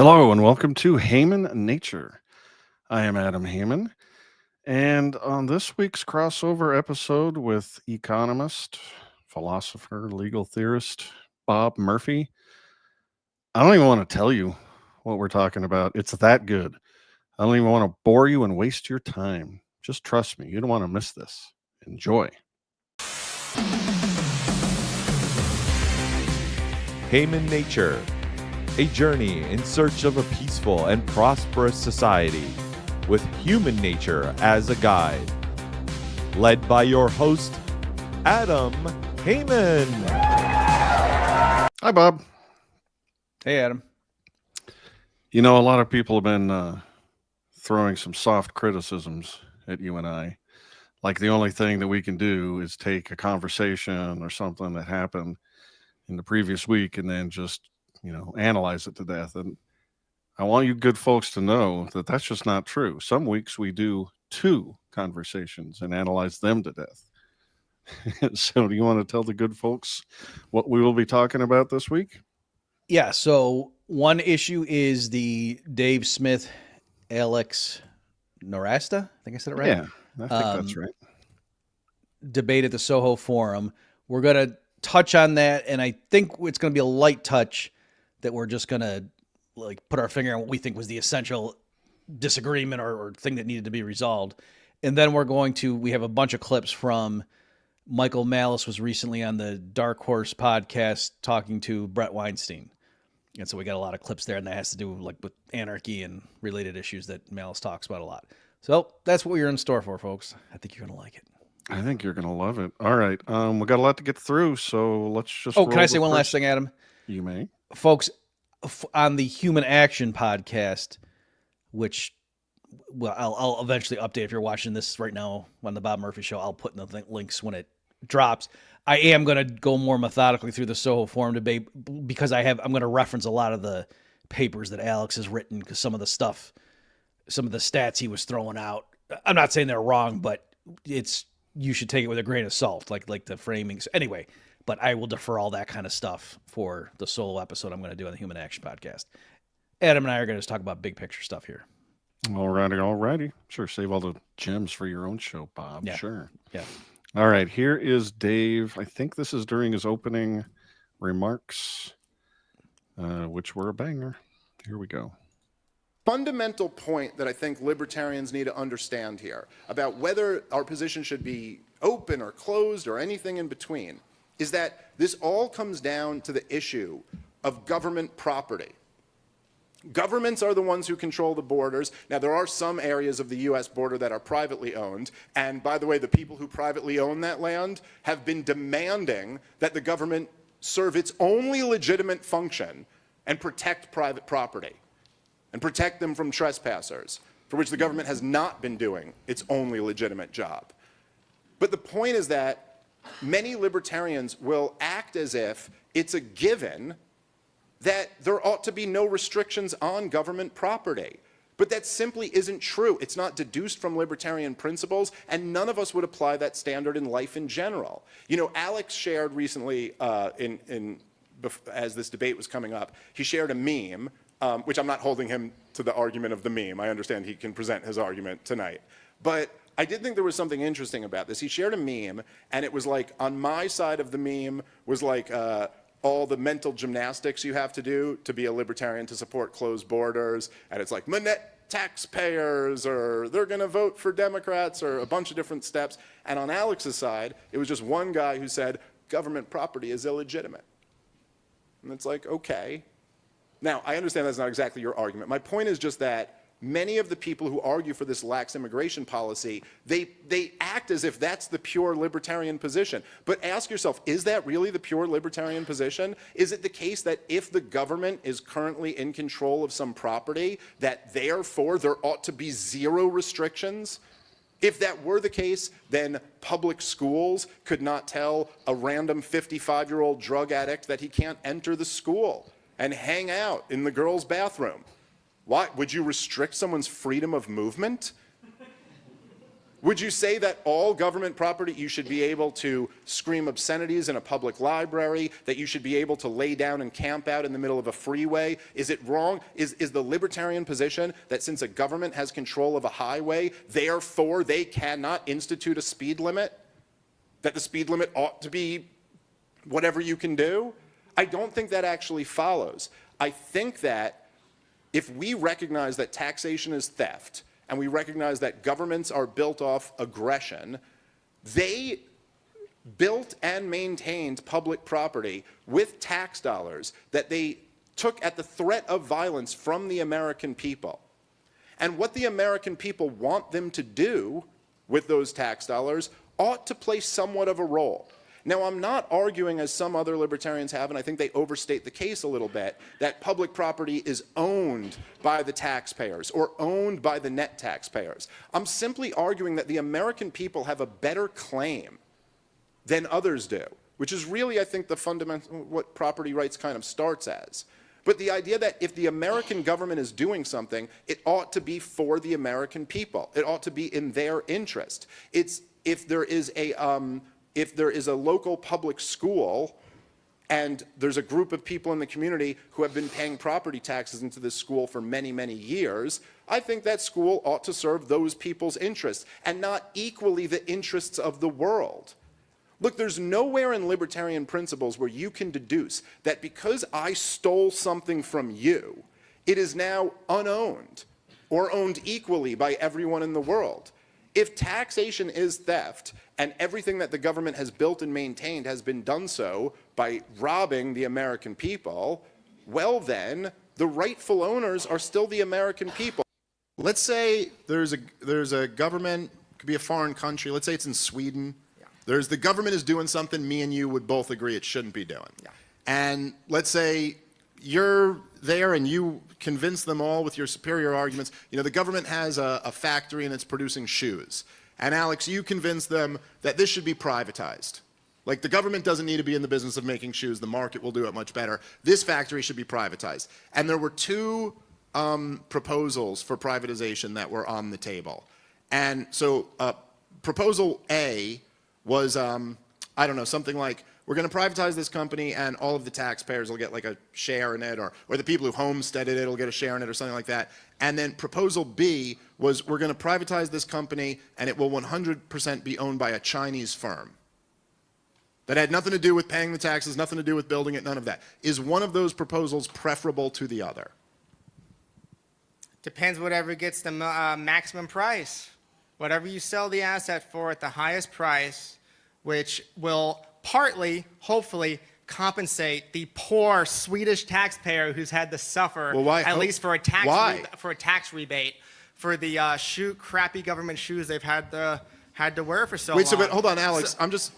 Hello and welcome to Haman Nature. I am Adam Haman, and on this week's crossover episode with economist, philosopher, legal theorist Bob Murphy, I don't even want to tell you what we're talking about. It's that good. I don't even want to bore you and waste your time. Just trust me, you don't want to miss this. Enjoy. Haman Nature, a journey in search of a peaceful and prosperous society with human nature as a guide. Led by your host, Adam Haman. Hi, Bob. Hey, Adam. You know, a lot of people have been throwing some soft criticisms at you and I. Like the only thing that we can do is take a conversation or something that happened in the previous week and then just, analyze it to death. And I want you good folks to know that that's just not true. Some weeks we do two conversations and analyze them to death. So do you want to tell the good folks what we will be talking about this week? Yeah, so one issue is the Dave Smith, Alex Nowrasteh, I think I said it right? Yeah, I think that's right. Debate at the Soho Forum. We're going to touch on that, and I think it's going to be a light touch that we're just going to put our finger on what we think was the essential disagreement or thing that needed to be resolved. And then we have a bunch of clips from Michael Malice was recently on the DarkHorse podcast talking to Bret Weinstein. And so we got a lot of clips there, and that has to do with anarchy and related issues that Malice talks about a lot. So that's what you're in store for, folks. I think you're going to like it. I think you're going to love it. All right. We got a lot to get through, so let's just can I say one last thing, Adam? You may. Folks, on the Human Action podcast, which I'll eventually update if you're watching this right now on the Bob Murphy show, I'll put in the links when it drops. I am going to go more methodically through the Soho Forum debate because I'm going to reference a lot of the papers that Alex has written because some of the stats he was throwing out, I'm not saying they're wrong, but you should take it with a grain of salt, like the framings. Anyway, but I will defer all that kind of stuff for the solo episode I'm going to do on the Human Action podcast. Adam and I are going to just talk about big picture stuff here. All righty. Sure, save all the gems for your own show, Bob. Yeah. Sure. Yeah. All right, here is Dave. I think this is during his opening remarks, which were a banger. Here we go. Fundamental point that I think libertarians need to understand here about whether our position should be open or closed or anything in between is that this all comes down to the issue of government property. Governments are the ones who control the borders. Now, there are some areas of the U.S. border that are privately owned. And by the way, the people who privately own that land have been demanding that the government serve its only legitimate function and protect private property and protect them from trespassers, for which the government has not been doing its only legitimate job. But the point is that many libertarians will act as if it's a given that there ought to be no restrictions on government property. But that simply isn't true. It's not deduced from libertarian principles, and none of us would apply that standard in life in general. You know, Alex shared recently, as this debate was coming up, he shared a meme, which I'm not holding him to the argument of the meme. I understand he can present his argument tonight. But I did think there was something interesting about this. He shared a meme, and it was like, on my side of the meme was like, all the mental gymnastics you have to do to be a libertarian to support closed borders, and it's like Manette taxpayers, or they're going to vote for Democrats, or a bunch of different steps. And on Alex's side, it was just one guy who said government property is illegitimate. And it's like, okay. Now, I understand that's not exactly your argument. My point is just that many of the people who argue for this lax immigration policy, they act as if that's the pure libertarian position. But ask yourself, is that really the pure libertarian position? Is it the case that if the government is currently in control of some property, that therefore there ought to be zero restrictions? If that were the case, then public schools could not tell a random 55-year-old drug addict that he can't enter the school and hang out in the girls' bathroom. Why? Would you restrict someone's freedom of movement? Would you say that all government property, you should be able to scream obscenities in a public library, that you should be able to lay down and camp out in the middle of a freeway? Is it wrong? Is the libertarian position that since a government has control of a highway, therefore they cannot institute a speed limit? That the speed limit ought to be whatever you can do? I don't think that actually follows. I think that if we recognize that taxation is theft, and we recognize that governments are built off aggression, they built and maintained public property with tax dollars that they took at the threat of violence from the American people. And what the American people want them to do with those tax dollars ought to play somewhat of a role. Now, I'm not arguing, as some other libertarians have, and I think they overstate the case a little bit, that public property is owned by the taxpayers or owned by the net taxpayers. I'm simply arguing that the American people have a better claim than others do, which is really, I think, the fundamental, what property rights kind of starts as. But the idea that if the American government is doing something, it ought to be for the American people. It ought to be in their interest. If there is a local public school and there's a group of people in the community who have been paying property taxes into this school for many, many years, I think that school ought to serve those people's interests and not equally the interests of the world. Look, there's nowhere in libertarian principles where you can deduce that because I stole something from you, it is now unowned or owned equally by everyone in the world. If taxation is theft, and everything that the government has built and maintained has been done so by robbing the American people, well then, the rightful owners are still the American people. Let's say there's a government, could be a foreign country, let's say it's in Sweden. Yeah. The government is doing something me and you would both agree it shouldn't be doing. Yeah. And let's say you're there and you convince them all with your superior arguments. You know, the government has a factory and it's producing shoes. And Alex, you convince them that this should be privatized. Like, the government doesn't need to be in the business of making shoes. The market will do it much better. This factory should be privatized. And there were two proposals for privatization that were on the table. And so proposal A was, I don't know, something like, we're going to privatize this company and all of the taxpayers will get like a share in it, or the people who homesteaded it will get a share in it or something like that. And then proposal B was, we're going to privatize this company and it will 100% be owned by a Chinese firm. That had nothing to do with paying the taxes, nothing to do with building it, none of that. Is one of those proposals preferable to the other? Depends whatever gets the maximum price. Whatever you sell the asset for at the highest price, which will partly, hopefully, compensate the poor Swedish taxpayer who's had to suffer, at least for a tax rebate for the crappy government shoes they've had to wear for so long. Wait, but hold on, Alex. I just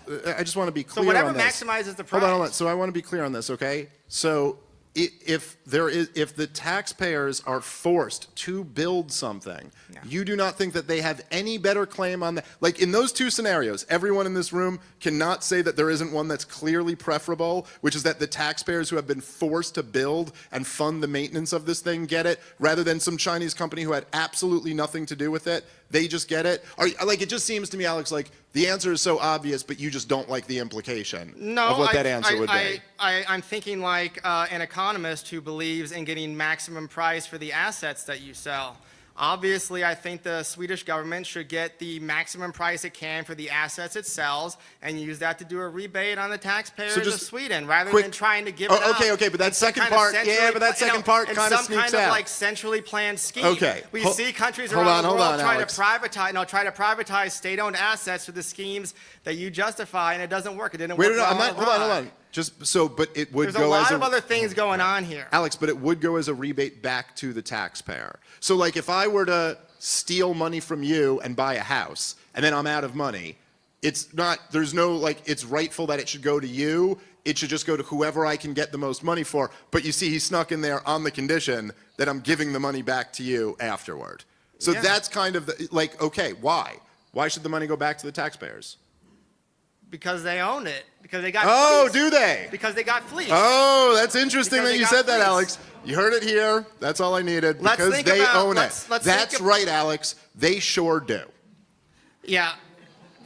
want to be clear on this. So whatever maximizes the price. Hold on. So I want to be clear on this, okay? So if the taxpayers are forced to build something, you do not think that they have any better claim on that? Like, in those two scenarios, everyone in this room cannot say that there isn't one that's clearly preferable, which is that the taxpayers who have been forced to build and fund the maintenance of this thing get it, rather than some Chinese company who had absolutely nothing to do with it. They just get it. It just seems to me, Alex, like the answer is so obvious, but you just don't like the implication of what that answer would be. I'm thinking like an economist who believes in getting maximum price for the assets that you sell. Obviously, I think the Swedish government should get the maximum price it can for the assets it sells and use that to do a rebate on the taxpayers of Sweden rather than trying to give it up. Okay, but that second part, kind of sneaks out. Some kind of like centrally planned scheme. Okay. We see countries around the world trying to privatize state-owned assets for the schemes that you justify, and it doesn't work. It didn't work. Hold on. But it would go as There's a lot of other things going on here. Alex, but it would go as a rebate back to the taxpayer. So, like, if I were to steal money from you and buy a house, and then I'm out of money, it's rightful that it should go to you. It should just go to whoever I can get the most money for. But you see, he snuck in there on the condition that I'm giving the money back to you afterward. So that's kind of okay, why? Why should the money go back to the taxpayers? Because they own it. Because they got fleeced. Do they? Because they got fleeced. Oh, that's interesting that you said that, Alex. You heard it here. That's all I needed. Because they own it. That's right, Alex. They sure do. Yeah.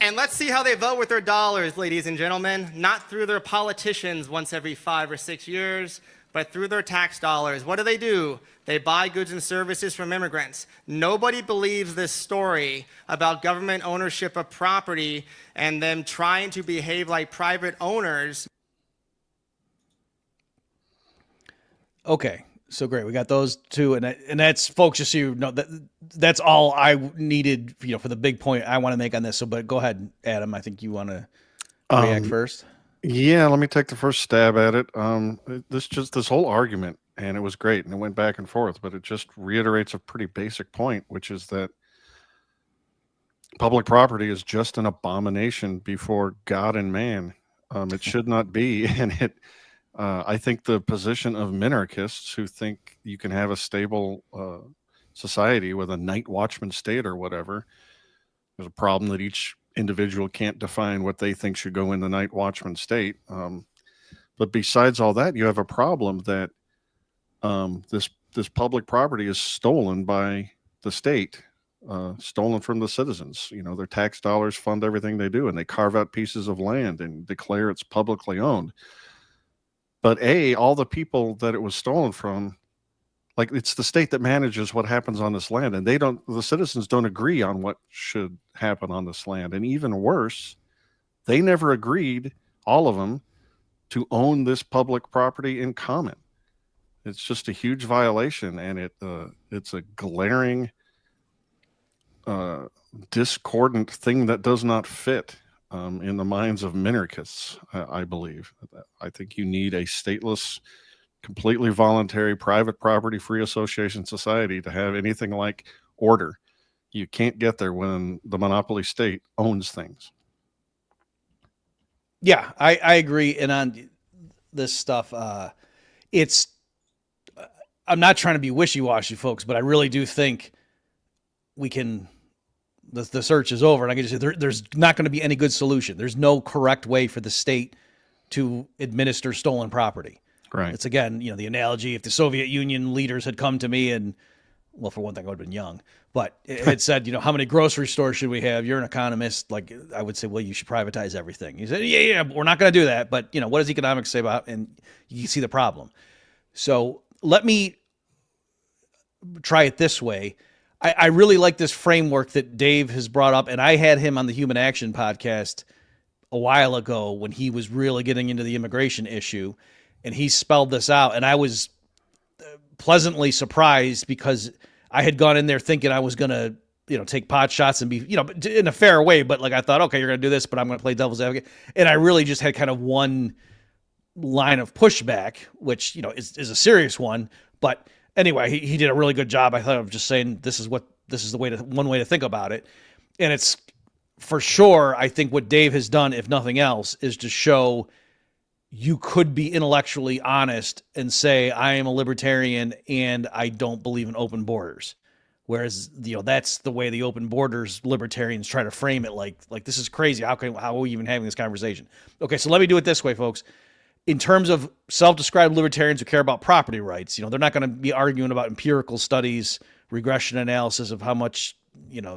And let's see how they vote with their dollars, ladies and gentlemen. Not through their politicians once every 5 or 6 years, but through their tax dollars. What do? They buy goods and services from immigrants. Nobody believes this story about government ownership of property and them trying to behave like private owners. Okay, so great. We got those two, and that's, folks, just so you know, that's all I needed, for the big point I want to make on this. So, but go ahead, Adam. I think you want to react first. Yeah, let me take the first stab at it. This whole argument, and it was great, and it went back and forth, but it just reiterates a pretty basic point, which is that public property is just an abomination before God and man. It should not be, and I think the position of minarchists who think you can have a stable society with a night watchman state or whatever, there's a problem that each individual can't define what they think should go in the night watchman state. But besides all that, you have a problem that this public property is stolen by the state, stolen from the citizens. Their tax dollars fund everything they do, and they carve out pieces of land and declare it's publicly owned. But all the people that it was stolen from, like, it's the state that manages what happens on this land, and the citizens don't agree on what should happen on this land. And even worse, they never agreed, all of them, to own this public property in common. It's just a huge violation, and it's a glaring, discordant thing that does not fit in the minds of minarchists, I believe. I think you need a stateless, completely voluntary, private property, free association society to have anything like order. You can't get there when the monopoly state owns things. Yeah, I agree. And on this stuff, I'm not trying to be wishy-washy, folks, but I really do think we can, the search is over, and I can just say there's not going to be any good solution. There's no correct way for the state to administer stolen property. Right. It's, again, the analogy, if the Soviet Union leaders had come to me and, well, for one thing, I would have been young, but it had said, how many grocery stores should we have? You're an economist. Like, I would say, well, you should privatize everything. He said, yeah, we're not going to do that. But, what does economics say about, and you see the problem. So let me try it this way. I really like this framework that Dave has brought up, and I had him on the Human Action podcast a while ago when he was really getting into the immigration issue, and he spelled this out, and I was pleasantly surprised because I had gone in there thinking I was going to, take pot shots and be, in a fair way, but like I thought, okay, you're going to do this, but I'm going to play devil's advocate, and I really just had kind of one line of pushback, which, is a serious one, but anyway, he did a really good job. I thought of just saying this is one way to think about it. And it's for sure, I think what Dave has done, if nothing else, is to show you could be intellectually honest and say, I am a libertarian and I don't believe in open borders. Whereas, that's the way the open borders libertarians try to frame it. Like this is crazy. How are we even having this conversation? Okay. So let me do it this way, folks. In terms of self-described libertarians who care about property rights, they're not going to be arguing about empirical studies, regression analysis of how much, how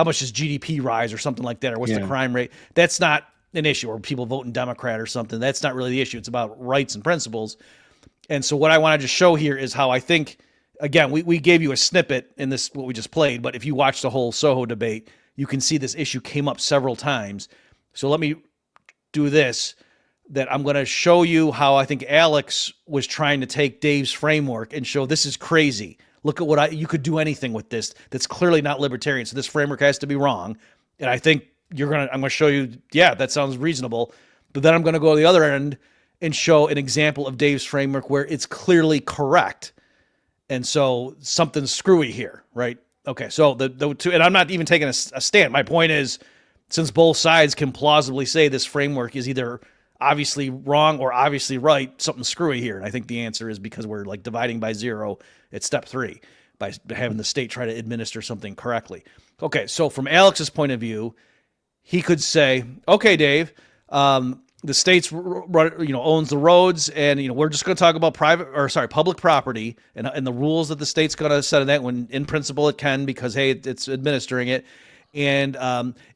much does GDP rise or something like that, or what's the crime rate. That's not an issue, or people voting Democrat or something. That's not really the issue. It's about rights and principles. And so what I wanted to show here is how I think, again, we gave you a snippet in this, what we just played, but if you watch the whole Soho debate, you can see this issue came up several times. So let me do this. That I'm going to show you how I think Alex was trying to take Dave's framework and show this is crazy. Look at you could do anything with this. That's clearly not libertarian. So this framework has to be wrong. And I think I'm going to show you, yeah, that sounds reasonable. But then I'm going to go to the other end and show an example of Dave's framework where it's clearly correct. And so something's screwy here, right? Okay. So the two, and I'm not even taking a stand. My point is, since both sides can plausibly say this framework is either obviously wrong or obviously right, something screwy here. And I think the answer is because we're like dividing by zero at step 3 by having the state try to administer something correctly. Okay, so from Alex's point of view, he could say, okay, Dave, the state's owns the roads, and we're just going to talk about public property and the rules that the state's going to set in that when in principle it can, because hey, it's administering it. And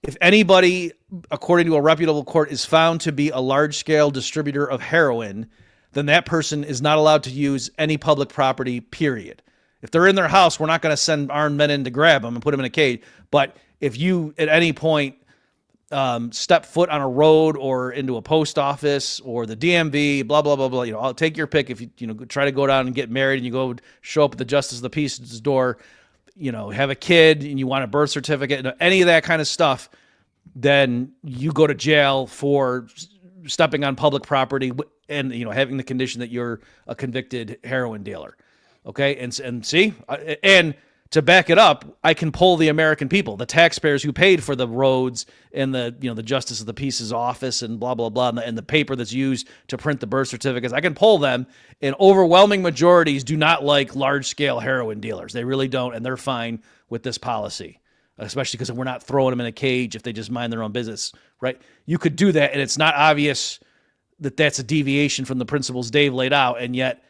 if anybody, according to a reputable court, is found to be a large-scale distributor of heroin, then that person is not allowed to use any public property, period. If they're in their house, we're not going to send armed men in to grab them and put them in a cage. But if you, at any point, step foot on a road or into a post office or the DMV, blah, blah, blah, blah, I'll take your pick. If you try to go down and get married and you go show up at the Justice of the Peace's door, have a kid and you want a birth certificate, any of that kind of stuff, then you go to jail for stepping on public property and, having the condition that you're a convicted heroin dealer. Okay. And see, and to back it up, I can poll the American people, the taxpayers who paid for the roads and the Justice of the Peace's office and blah, blah, blah, and the paper that's used to print the birth certificates. I can poll them, and overwhelming majorities do not like large-scale heroin dealers. They really don't, and they're fine with this policy, especially because we're not throwing them in a cage if they just mind their own business, right? You could do that, and it's not obvious that that's a deviation from the principles Dave laid out, and yet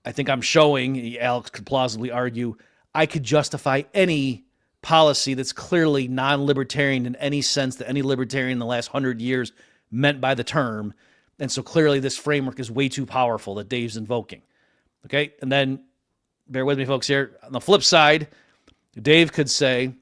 I think I'm showing, Alex could plausibly argue, I could justify any policy that's clearly non-libertarian in any sense that any libertarian in the last 100 years meant by the term. And so clearly this framework is way too powerful that Dave's invoking. Okay. And then bear with me, folks, here. On the flip side, Dave could say,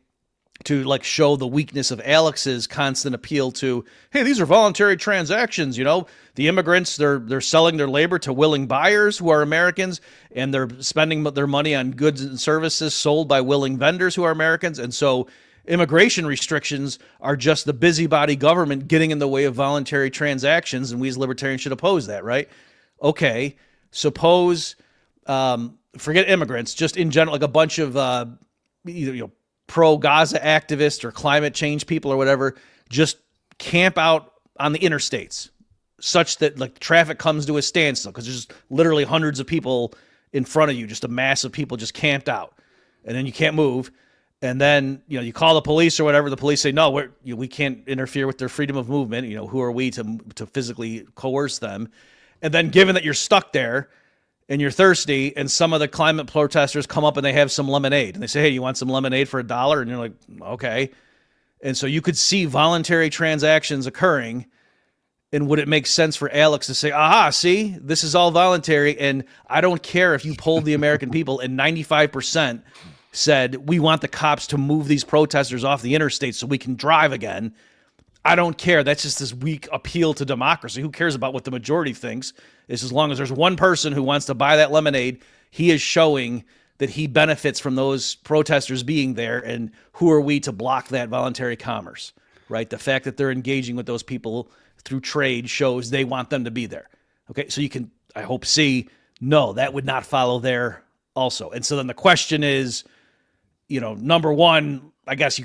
to show the weakness of Alex's constant appeal to, hey, these are voluntary transactions. The immigrants, they're selling their labor to willing buyers who are Americans, and they're spending their money on goods and services sold by willing vendors who are Americans. And so immigration restrictions are just the busybody government getting in the way of voluntary transactions, and we as libertarians should oppose that, right? Okay, suppose, forget immigrants, just in general, a bunch of either pro-Gaza activists or climate change people or whatever just camp out on the interstates such that traffic comes to a standstill because there's just literally hundreds of people in front of you, just a mass of people just camped out, and then you can't move. And then, you call the police or whatever. The police say, no, we can't interfere with their freedom of movement. Who are we to physically coerce them? And then given that you're stuck there, and you're thirsty, and some of the climate protesters come up and they have some lemonade. And they say, hey, you want some lemonade for $1? And you're like, okay. And so you could see voluntary transactions occurring. And would it make sense for Alex to say, aha, see, this is all voluntary, and I don't care if you polled the American people and 95% said, we want the cops to move these protesters off the interstate so we can drive again. I don't care. That's just this weak appeal to democracy. Who cares about what the majority thinks? It's as long as there's one person who wants to buy that lemonade, he is showing that he benefits from those protesters being there. And who are we to block that voluntary commerce, right? The fact that they're engaging with those people through trade shows they want them to be there. Okay, so you can, I hope, see, no, that would not follow there also. And so then the question is, number one, I guess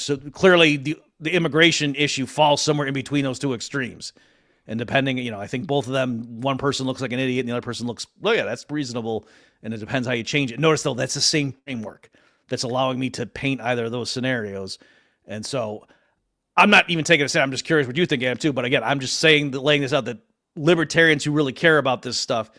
so clearly the immigration issue falls somewhere in between those two extremes. And depending, I think both of them, one person looks like an idiot and the other person looks, oh yeah, that's reasonable. And it depends how you change it. Notice though, that's the same framework that's allowing me to paint either of those scenarios. And so I'm not even taking a stand. I'm just curious what you think, Adam, too. But again, I'm just saying that, laying this out, that libertarians who really care about this stuff,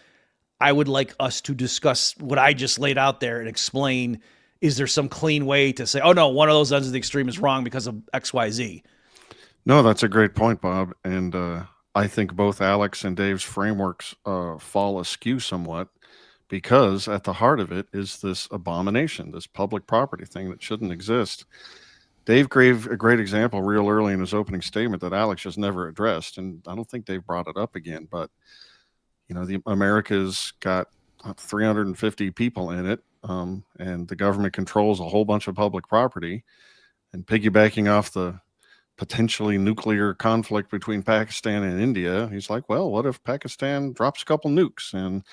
I would like us to discuss what I just laid out there and explain, is there some clean way to say, oh no, one of those ends of the extreme is wrong because of X, Y, Z? No, that's a great point, Bob. And I think both Alex and Dave's frameworks fall askew somewhat, because at the heart of it is this abomination, this public property thing that shouldn't exist. Dave gave a great example real early in his opening statement that Alex just never addressed, and I don't think Dave brought it up again, but the America's got 350 people in it, and the government controls a whole bunch of public property. And piggybacking off the potentially nuclear conflict between Pakistan and India, he's like, well, what if Pakistan drops a couple nukes? And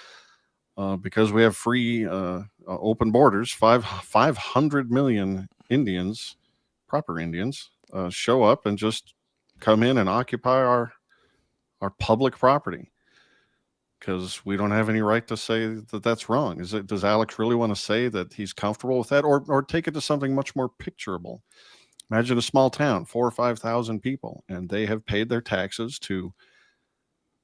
because we have free open borders, 500 million Indians, proper Indians, show up and just come in and occupy our public property, because we don't have any right to say that that's wrong. Does Alex really want to say that he's comfortable with that, or take it to something much more picturable? Imagine a small town, 4,000 or 5,000 people, and they have paid their taxes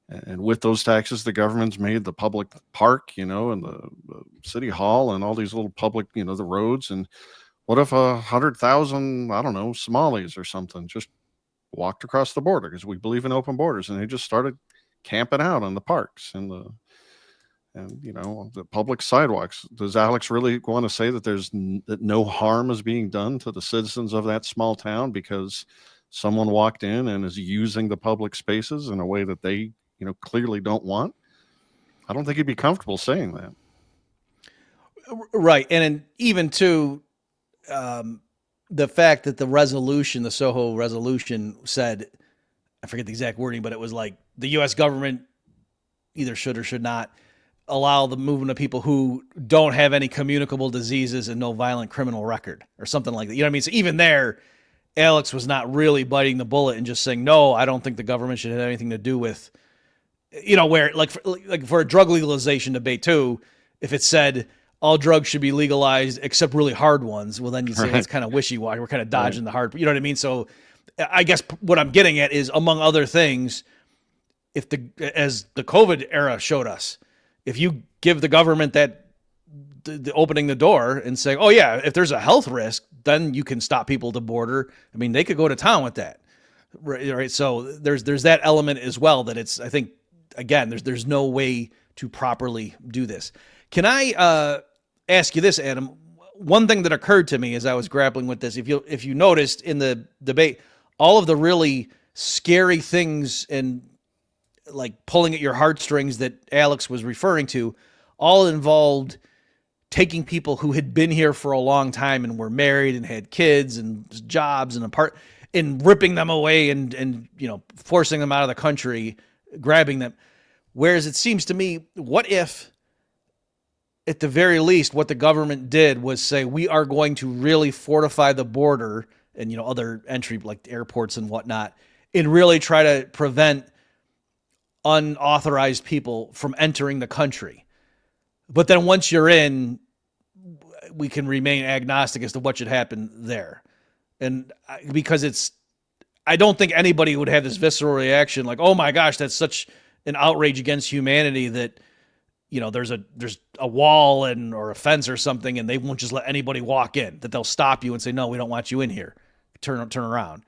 and with those taxes, the government's made the public park, and the city hall and all these little public, the roads. And What if 100,000, I don't know, Somalis or something just walked across the border because we believe in open borders, and they just started camping out on the parks and the public sidewalks? Does Alex really want to say that that no harm is being done to the citizens of that small town because someone walked in and is using the public spaces in a way that they clearly don't want? I don't think he'd be comfortable saying that. Right. And even to the fact that the Soho resolution said, I forget the exact wording, but it was like the U.S. government either should or should not allow the movement of people who don't have any communicable diseases and no violent criminal record or something like that. You know what I mean? So even there, Alex was not really biting the bullet and just saying, no, I don't think the government should have anything to do with, where like for a drug legalization debate too, if it said all drugs should be legalized except really hard ones, well, then you say that's kind of wishy-washy. We're kind of dodging the hard, you know what I mean? So I guess what I'm getting at is, among other things, as the COVID era showed us, if you give the government the opening the door and saying, oh yeah, if there's a health risk, then you can stop people at the border. I mean, they could go to town with that. Right. So there's that element as well, that it's, I think, again, there's no way to properly do this. Can I ask you this, Adam? One thing that occurred to me as I was grappling with this, if you noticed in the debate, all of the really scary things and like pulling at your heartstrings that Alex was referring to, all involved taking people who had been here for a long time and were married and had kids and jobs and ripping them away and forcing them out of the country, grabbing them. Whereas it seems to me, what if, at the very least, what the government did was say, we are going to really fortify the border and other entry like airports and whatnot, and really try to prevent unauthorized people from entering the country. But then once you're in, we can remain agnostic as to what should happen there. And because I don't think anybody would have this visceral reaction like, oh my gosh, that's such an outrage against humanity that, there's a wall or a fence or something, and they won't just let anybody walk in, that they'll stop you and say, no, we don't want you in here. Turn around.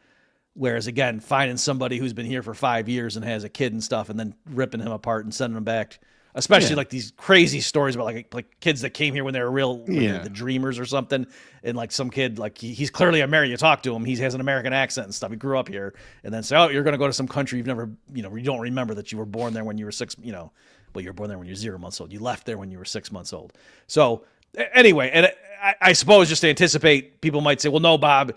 Whereas again, finding somebody who's been here for 5 years and has a kid and stuff, and then ripping him apart and sending him back, especially like these crazy stories about like kids that came here when they were the dreamers or something. And like some kid, like he's clearly American. You talk to him, he has an American accent and stuff. He grew up here, and then say, oh, you're going to go to some country you've never, you don't remember that you were born there when you were well, you were born there when you were 0 months old. You left there when you were 6 months old. So anyway, and I suppose just to anticipate, people might say, well, no, Bob,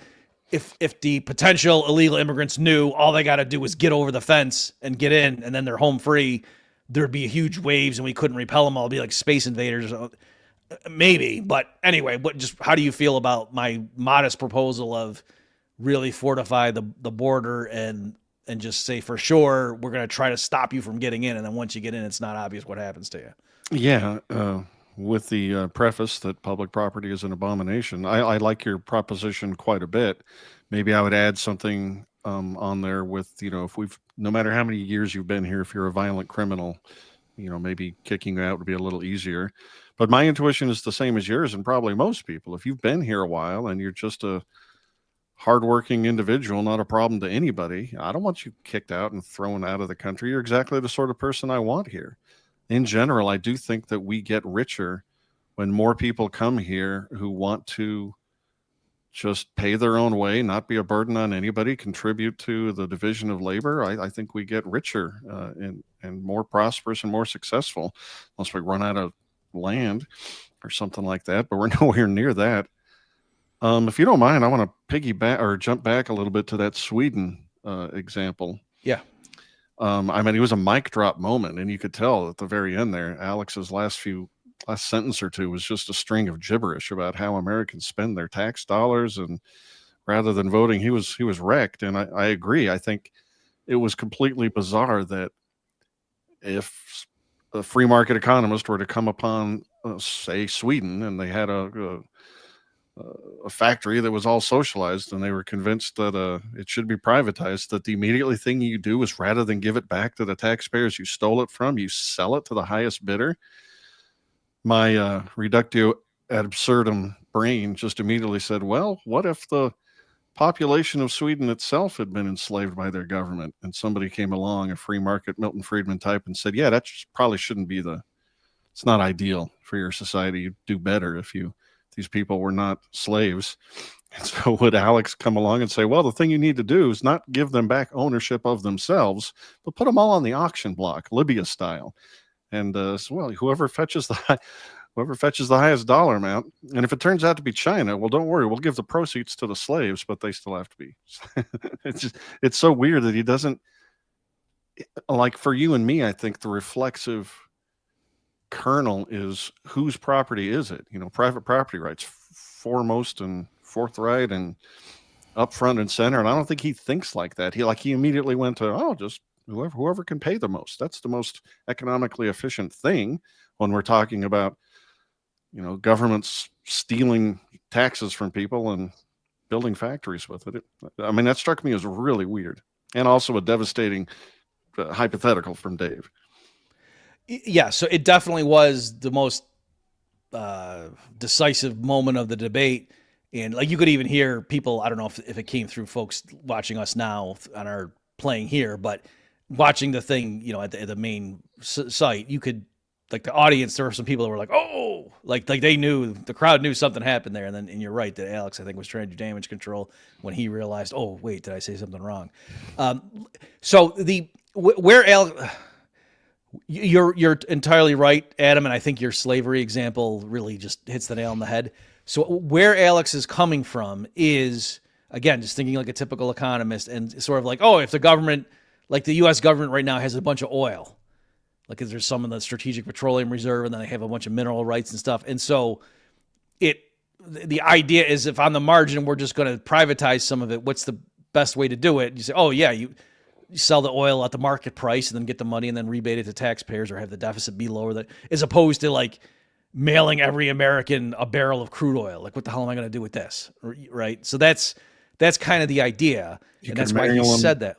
if the potential illegal immigrants knew all they got to do was get over the fence and get in, and then they're home free, there'd be huge waves and we couldn't repel them all. It'd be like Space Invaders. Maybe. But anyway, how do you feel about my modest proposal of really fortify the border and just say for sure we're going to try to stop you from getting in, and then once you get in, it's not obvious what happens to you? Yeah, with the preface that public property is an abomination. I like your proposition quite a bit. Maybe I would add something on there with, if no matter how many years you've been here, if you're a violent criminal, maybe kicking you out would be a little easier. But my intuition is the same as yours and probably most people. If you've been here a while and you're just a hardworking individual, not a problem to anybody, I don't want you kicked out and thrown out of the country. You're exactly the sort of person I want here. In general, I do think that we get richer when more people come here who want to just pay their own way, not be a burden on anybody, contribute to the division of labor. I think we get richer and more prosperous and more successful, unless we run out of land or something like that. But we're nowhere near that. If you don't mind, I want to piggyback or jump back a little bit to that Sweden example. Yeah. It was a mic drop moment, and you could tell at the very end there, Alex's last sentence or two was just a string of gibberish about how Americans spend their tax dollars, and rather than voting, he was wrecked. And I agree. I think it was completely bizarre that if a free market economist were to come upon, say, Sweden, and they had a factory that was all socialized and they were convinced that it should be privatized, that the immediately thing you do is, rather than give it back to the taxpayers you stole it from, you sell it to the highest bidder. My reductio ad absurdum brain just immediately said, well, what if the population of Sweden itself had been enslaved by their government and somebody came along, a free market Milton Friedman type, and said, yeah, that probably shouldn't be it's not ideal for your society. You'd do better if these people were not slaves. And so would Alex come along and say, well, the thing you need to do is not give them back ownership of themselves, but put them all on the auction block, Libya style. And so, well, whoever fetches the highest dollar amount. And if it turns out to be China, well, don't worry, we'll give the proceeds to the slaves, but they still have to be. It's so weird that he doesn't, like, for you and me, I think the reflexive kernel is whose property is it? Private property rights foremost and forthright and up front and center. And I don't think he thinks like that. He immediately went to, just whoever can pay the most. That's the most economically efficient thing when we're talking about governments stealing taxes from people and building factories with it. I mean, that struck me as really weird, and also a devastating hypothetical from Dave. Yeah, so it definitely was the most decisive moment of the debate. And like you could even hear people, I don't know if it came through folks watching us now on our playing here, but watching the thing, at the main site, you could, like the audience, there were some people that were like, oh, like they knew, the crowd knew something happened there. And you're right that Alex, I think, was trying to do damage control when he realized, oh, wait, did I say something wrong? So where Alex, you're entirely right, Adam. And I think your slavery example really just hits the nail on the head. So where Alex is coming from is, again, just thinking like a typical economist and sort of like, oh, if the government, like the U.S. government right now has a bunch of oil, like there's some in the Strategic Petroleum Reserve, and then they have a bunch of mineral rights and stuff. And so the idea is if on the margin we're just going to privatize some of it, what's the best way to do it? You say, oh, yeah, you sell the oil at the market price and then get the money and then rebate it to taxpayers or have the deficit be lower, as opposed to like mailing every American a barrel of crude oil. Like, what the hell am I going to do with this? Right? So that's kind of the idea. And that's why he said that.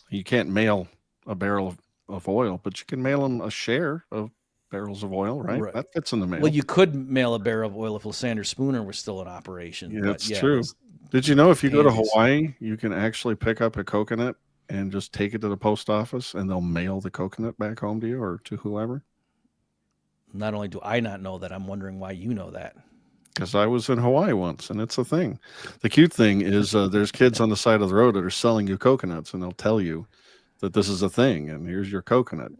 You can't mail a barrel of oil, but you can mail them a share of barrels of oil, right? That fits in the mail. Well, you could mail a barrel of oil if Lysander Spooner was still in operation. Yeah, that's true. Did you know if you go to Hawaii, you can actually pick up a coconut and just take it to the post office and they'll mail the coconut back home to you or to whoever? Not only do I not know that, I'm wondering why you know that. Because I was in Hawaii once, and it's a thing. The cute thing is there's kids on the side of the road that are selling you coconuts, and they'll tell you that this is a thing, and here's your coconut.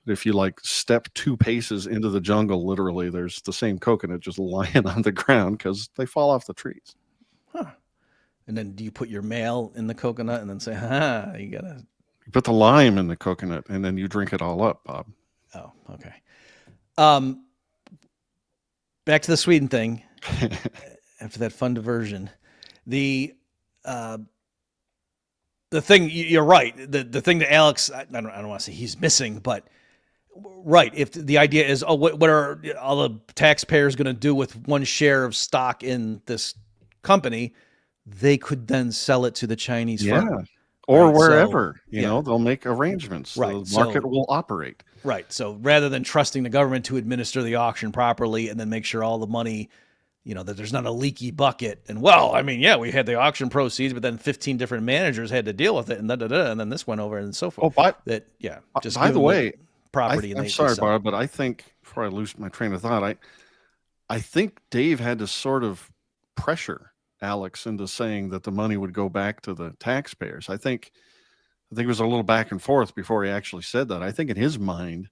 But if you like step 2 paces into the jungle, literally, there's the same coconut just lying on the ground because they fall off the trees. Huh. And then do you put your mail in the coconut and then say, you gotta... You put the lime in the coconut, and then you drink it all up, Bob. Oh, okay. Back to the Sweden thing. After that fun diversion, the thing, you're right. The thing that Alex, I don't want to say he's missing, but right. If the idea is, what are all the taxpayers going to do with one share of stock in this company? They could then sell it to the Chinese firm. Or wherever, they'll make arrangements. Right. The market will operate. Right. So rather than trusting the government to administer the auction properly and then make sure all the money, that there's not a leaky bucket. And we had the auction proceeds, but then 15 different managers had to deal with it, and and then this went over and so forth. Oh, just by the way, property. I'm sorry, Bob, but I think before I lose my train of thought, I think Dave had to sort of pressure Alex into saying that the money would go back to the taxpayers. I think it was a little back and forth before he actually said that. I think in his mind,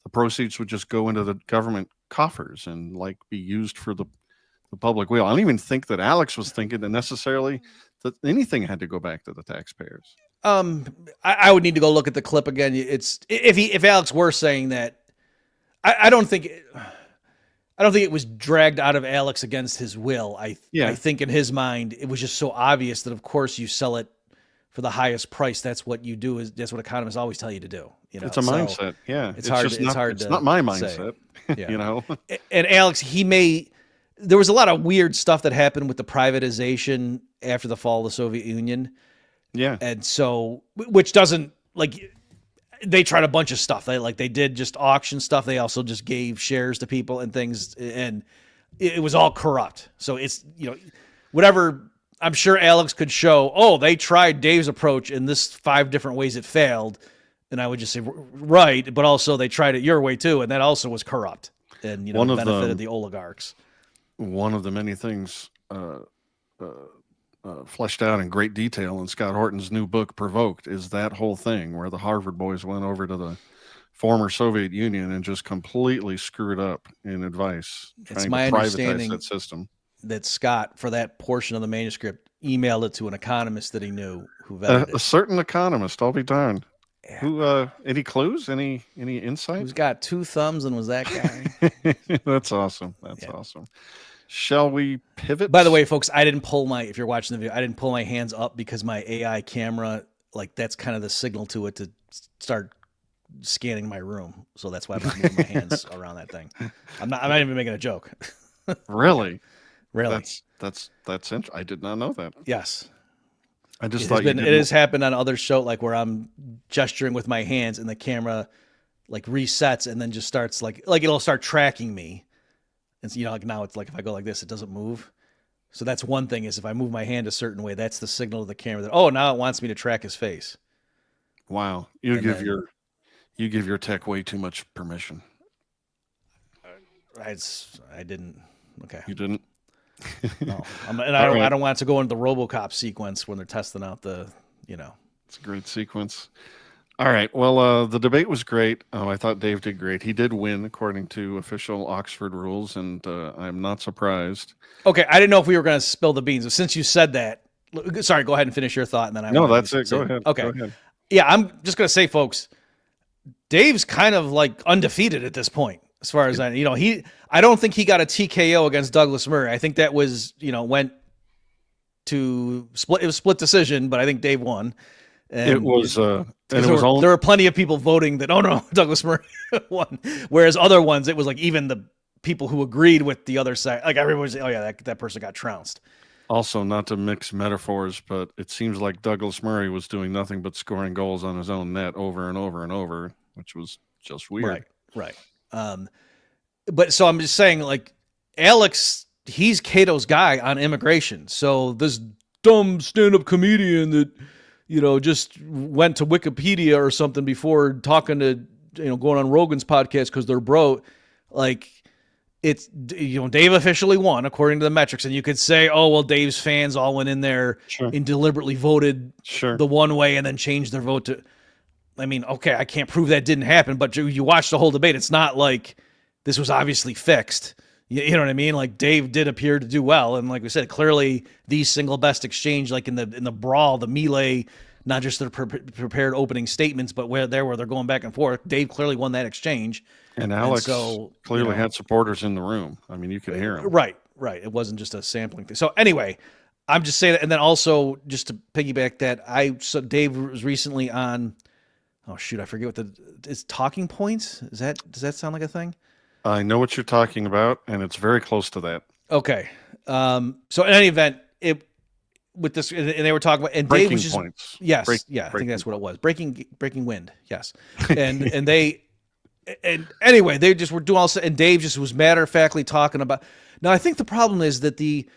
the proceeds would just go into the government coffers and be used for the public weal. I don't even think that Alex was thinking that necessarily that anything had to go back to the taxpayers. I would need to go look at the clip again. It's if Alex were saying that, I don't think it was dragged out of Alex against his will. I think in his mind, it was just so obvious that, of course, you sell it for the highest price. That's what you do. That's what economists always tell you to do. It's a mindset. Yeah. It's hard. It's not my mindset. And Alex, there was a lot of weird stuff that happened with the privatization after the fall of the Soviet Union. Yeah. And so, which doesn't they tried a bunch of stuff. They did just auction stuff. They also just gave shares to people and things. And it was all corrupt. So it's, whatever. I'm sure Alex could show, oh, they tried Dave's approach in this 5 different ways it failed. And I would just say, right, but also they tried it your way too, and that also was corrupt and benefited the oligarchs. One of the many things fleshed out in great detail in Scott Horton's new book, Provoked, is that whole thing where the Harvard boys went over to the former Soviet Union and just completely screwed up in advice, trying my to privatize understanding that system. That Scott, for that portion of the manuscript, emailed it to an economist that he knew who vetted A certain economist, I'll be darned. Yeah. Who? Any clues? Any insight? Who's got 2 thumbs and was that guy? That's awesome. That's awesome. Shall we pivot? By the way, folks, I didn't pull if you're watching the video, I didn't pull my hands up because my AI camera, like that's kind of the signal to it to start scanning my room. So that's why I'm not moving my hands around that thing. I'm not even making a joke. Really? Really? That's interesting. I did not know that. Yes. I just thought it has happened on other shows, like where I'm gesturing with my hands and the camera like resets and then just starts like it'll start tracking me. And so, like now it's like if I go like this, it doesn't move. So that's one thing is if I move my hand a certain way, that's the signal to the camera that, oh, now it wants me to track his face. Wow. You give your tech way too much permission. I didn't. Okay. You didn't? No. I don't want to go into the RoboCop sequence when they're testing out the. It's a great sequence. All right. Well, the debate was great. I thought Dave did great. He did win according to official Oxford rules, and I'm not surprised. Okay, I didn't know if we were going to spill the beans. Since you said that, sorry, go ahead and finish your thought, and then No, that's it. Go ahead. Okay. Go ahead. Yeah, I'm just going to say, folks, Dave's kind of like undefeated at this point, as far as I don't think he got a TKO against Douglas Murray. I think that was, went to split. It was split decision, but I think Dave won. And it was, there were plenty of people voting that, oh no, Douglas Murray won. Whereas other ones, it was like even the people who agreed with the other side, like everyone was, oh yeah, that person got trounced. Also, not to mix metaphors, but it seems like Douglas Murray was doing nothing but scoring goals on his own net over and over and over, which was just weird. Right. But so I'm just saying, like, Alex, he's Cato's guy on immigration. So this dumb stand-up comedian that, just went to Wikipedia or something before talking to, going on Rogan's podcast because they're bro. Like, it's, Dave officially won according to the metrics. And you could say, oh, well, Dave's fans all went in there and deliberately voted the one way and then changed their vote to, I mean, okay, I can't prove that didn't happen, but you watch the whole debate. It's not like this was obviously fixed. You know what I mean? Like Dave did appear to do well. And like we said, clearly the single best exchange, like in the brawl, the melee, not just their prepared opening statements, but where they're going back and forth, Dave clearly won that exchange. AndAlex clearly had supporters in the room. I mean, you could hear him. Right. It wasn't just a sampling thing. So anyway, I'm just saying that. And then also just to piggyback that, so Dave was recently on, oh shoot, I forget what is Talking Points. Does that sound like a thing? I know what you're talking about, and it's very close to that. Okay. So in any event, with this, and they were talking about, and Breaking Dave was just, points. Yes, I think that's what it was. Breaking wind. Yes. And anyway, they just were doing all, and Dave just was matter-of-factly talking about. Now, I think the problem is that the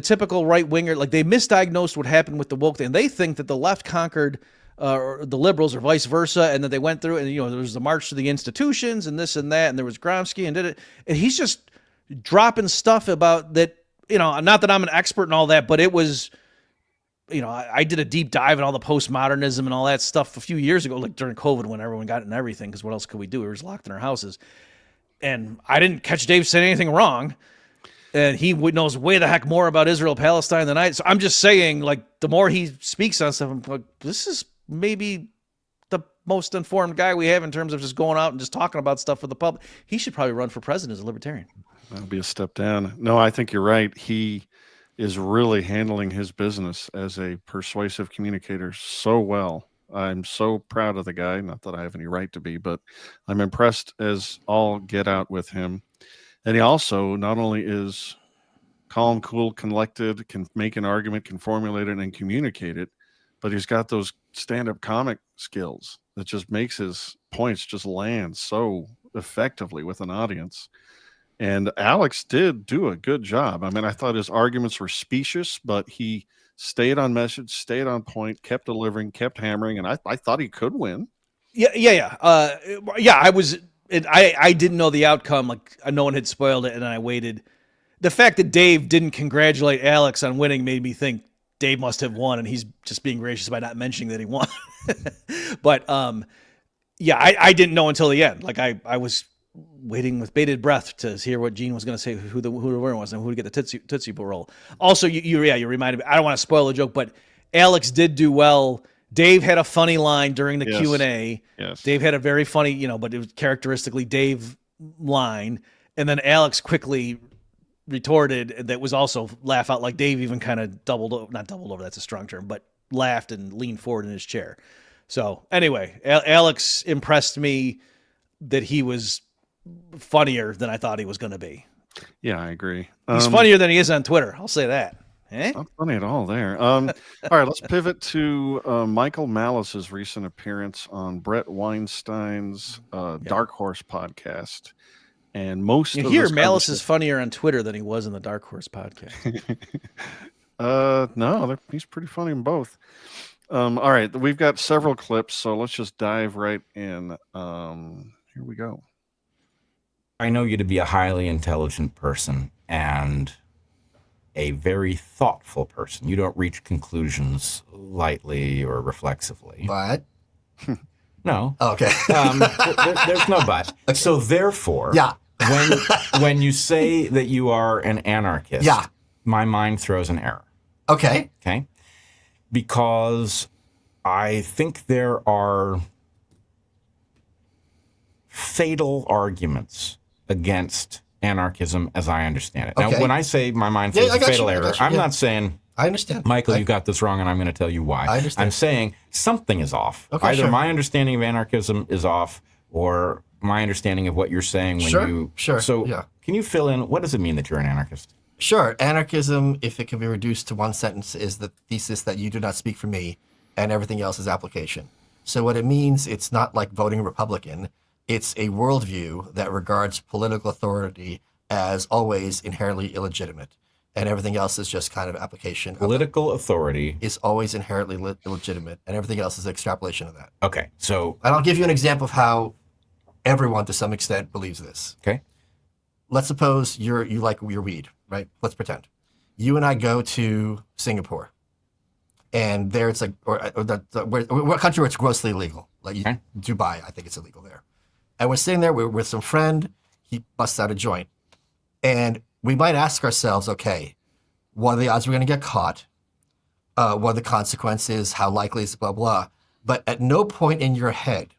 typical right winger, like they misdiagnosed what happened with the woke thing. They think that the left conquered or the liberals or vice versa, and that they went through and there was the march to the institutions and this and that, and there was Gramsci and did it, and he's just dropping stuff about that. Not that I'm an expert in all that, but it was, I did a deep dive in all the postmodernism and all that stuff a few years ago, like during COVID when everyone got in everything, because what else could we do? We were just locked in our houses, and I didn't catch Dave saying anything wrong. And he knows way the heck more about Israel, Palestine than I. So I'm just saying, like, the more he speaks on stuff, I'm like, this is maybe the most informed guy we have in terms of just going out and just talking about stuff with the public. He should probably run for president as a libertarian. That'll be a step down. No, I think you're right. He is really handling his business as a persuasive communicator so well. I'm so proud of the guy. Not that I have any right to be, but I'm impressed as all get out with him. And he also not only is calm, cool, collected, can make an argument, can formulate it and communicate it, but he's got those stand-up comic skills that just makes his points just land so effectively with an audience. And Alex did do a good job. I mean, I thought his arguments were specious, but he stayed on message, stayed on point, kept delivering, kept hammering, and I thought he could win. Yeah. I didn't know the outcome. Like no one had spoiled it, and I waited. The fact that Dave didn't congratulate Alex on winning made me think Dave must have won, and he's just being gracious by not mentioning that he won. But yeah, I didn't know until the end. Like I was waiting with bated breath to hear what Gene was going to say, who the winner was, and who would get the Tootsie Roll. Also, you reminded me. I don't want to spoil the joke, but Alex did do well. Dave had a funny line during the Q&A. Yes. Dave had a very funny, but it was characteristically Dave line, and then Alex quickly retorted that was also laugh out, like Dave even kind of not doubled over, that's a strong term, but laughed and leaned forward in his chair. So anyway, Alex impressed me that he was funnier than I thought he was going to be. Yeah, I agree. He's funnier than he is on Twitter. I'll say that. Not funny at all there. All right, let's pivot to Michael Malice's recent appearance on Bret Weinstein's DarkHorse podcast. And most of here, Malice is funnier on Twitter than he was in the DarkHorse podcast. No, he's pretty funny in both. All right, we've got several clips, so let's just dive right in. Here we go. I know you to be a highly intelligent person and a very thoughtful person. You don't reach conclusions lightly or reflexively. But no. Okay. There's no but. Okay. So therefore, when you say that you are an anarchist, my mind throws an error. Okay. Okay. Because I think there are fatal arguments against anarchism as I understand it. Okay. Now, when I say my mind throws a fatal error, I'm not saying, I understand. Michael, you got this wrong, and I'm going to tell you why. I understand. I'm saying something is off. Okay, Either sure. my understanding of anarchism is off, or my understanding of what you're saying when you... Sure. So Yeah. can you fill in, what does it mean that you're an anarchist? Sure. Anarchism, if it can be reduced to one sentence, is the thesis that you do not speak for me and everything else is application. So what it means, it's not like voting Republican. It's a worldview that regards political authority as always inherently illegitimate, and everything else is just kind of application. Political authority is always inherently illegitimate, and everything else is an extrapolation of that. Okay, so... And I'll give you an example of how everyone, to some extent, believes this. Okay. Let's suppose you like your weed, right? Let's pretend. You and I go to Singapore, and there it's like, what country where it's grossly illegal? Like Dubai, I think it's illegal there. And we're sitting there with some friend, he busts out a joint. And we might ask ourselves, okay, what are the odds we're going to get caught? What are the consequences? How likely is it, blah, blah. But at no point in your head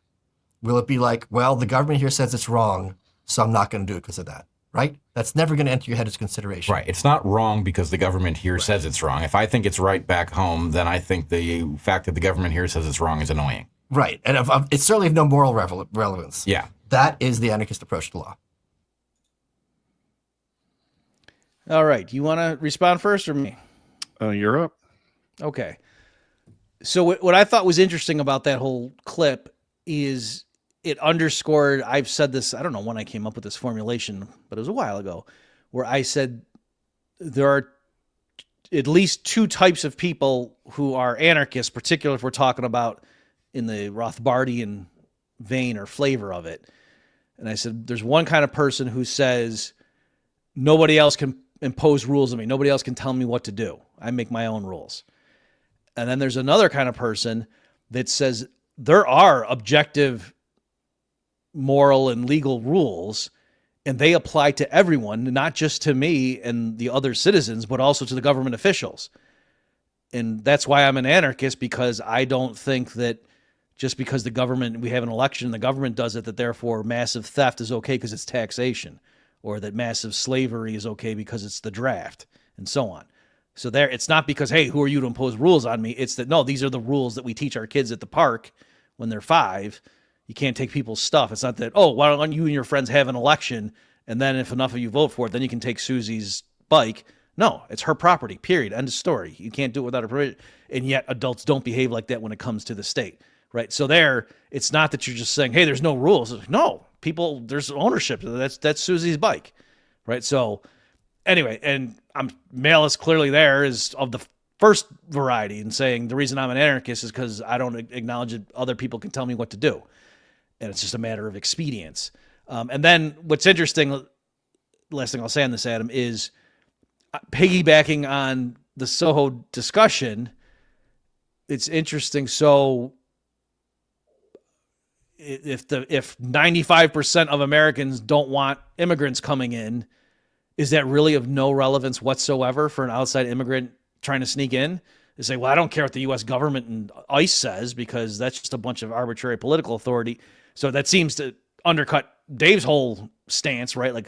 will it be like, well, the government here says it's wrong, so I'm not going to do it because of that, right? That's never going to enter your head as consideration. Right. It's not wrong because the government here says it's wrong. If I think it's right back home, then I think the fact that the government here says it's wrong is annoying. Right. And it's certainly of no moral relevance. Yeah. That is the anarchist approach to law. All right. You want to respond first or me? You're up. Okay. So what I thought was interesting about that whole clip is it underscored, I've said this, I don't know when I came up with this formulation, but it was a while ago, where I said there are at least two types of people who are anarchists, particularly if we're talking about in the Rothbardian vein or flavor of it. And I said, there's one kind of person who says, nobody else can impose rules on me. Nobody else can tell me what to do. I make my own rules. And then there's another kind of person that says there are objective moral and legal rules, and they apply to everyone, not just to me and the other citizens, but also to the government officials. And that's why I'm an anarchist, because I don't think that just because the government, we have an election, the government does it, that therefore massive theft is okay because it's taxation, or that massive slavery is okay because it's the draft, and so on. So there, it's not because, hey, who are you to impose rules on me? It's that, no, these are the rules that we teach our kids at the park when they're 5. You can't take people's stuff. It's not that, oh, why don't you and your friends have an election, and then if enough of you vote for it, then you can take Susie's bike. No, it's her property, period. End of story. You can't do it without a permission. And yet adults don't behave like that when it comes to the state, right? So there, it's not that you're just saying, hey, there's no rules. No, people, there's ownership. That's Susie's bike, right? So anyway, and Malice clearly there is of the first variety and saying the reason I'm an anarchist is because I don't acknowledge that other people can tell me what to do. And it's just a matter of expedience. And then what's interesting, last thing I'll say on this, Adam, is piggybacking on the Soho discussion, it's interesting. So if 95% of Americans don't want immigrants coming in, is that really of no relevance whatsoever for an outside immigrant trying to sneak in? They say, well, I don't care what the U.S. government and ICE says because that's just a bunch of arbitrary political authority. So that seems to undercut Dave's whole stance, right? Like,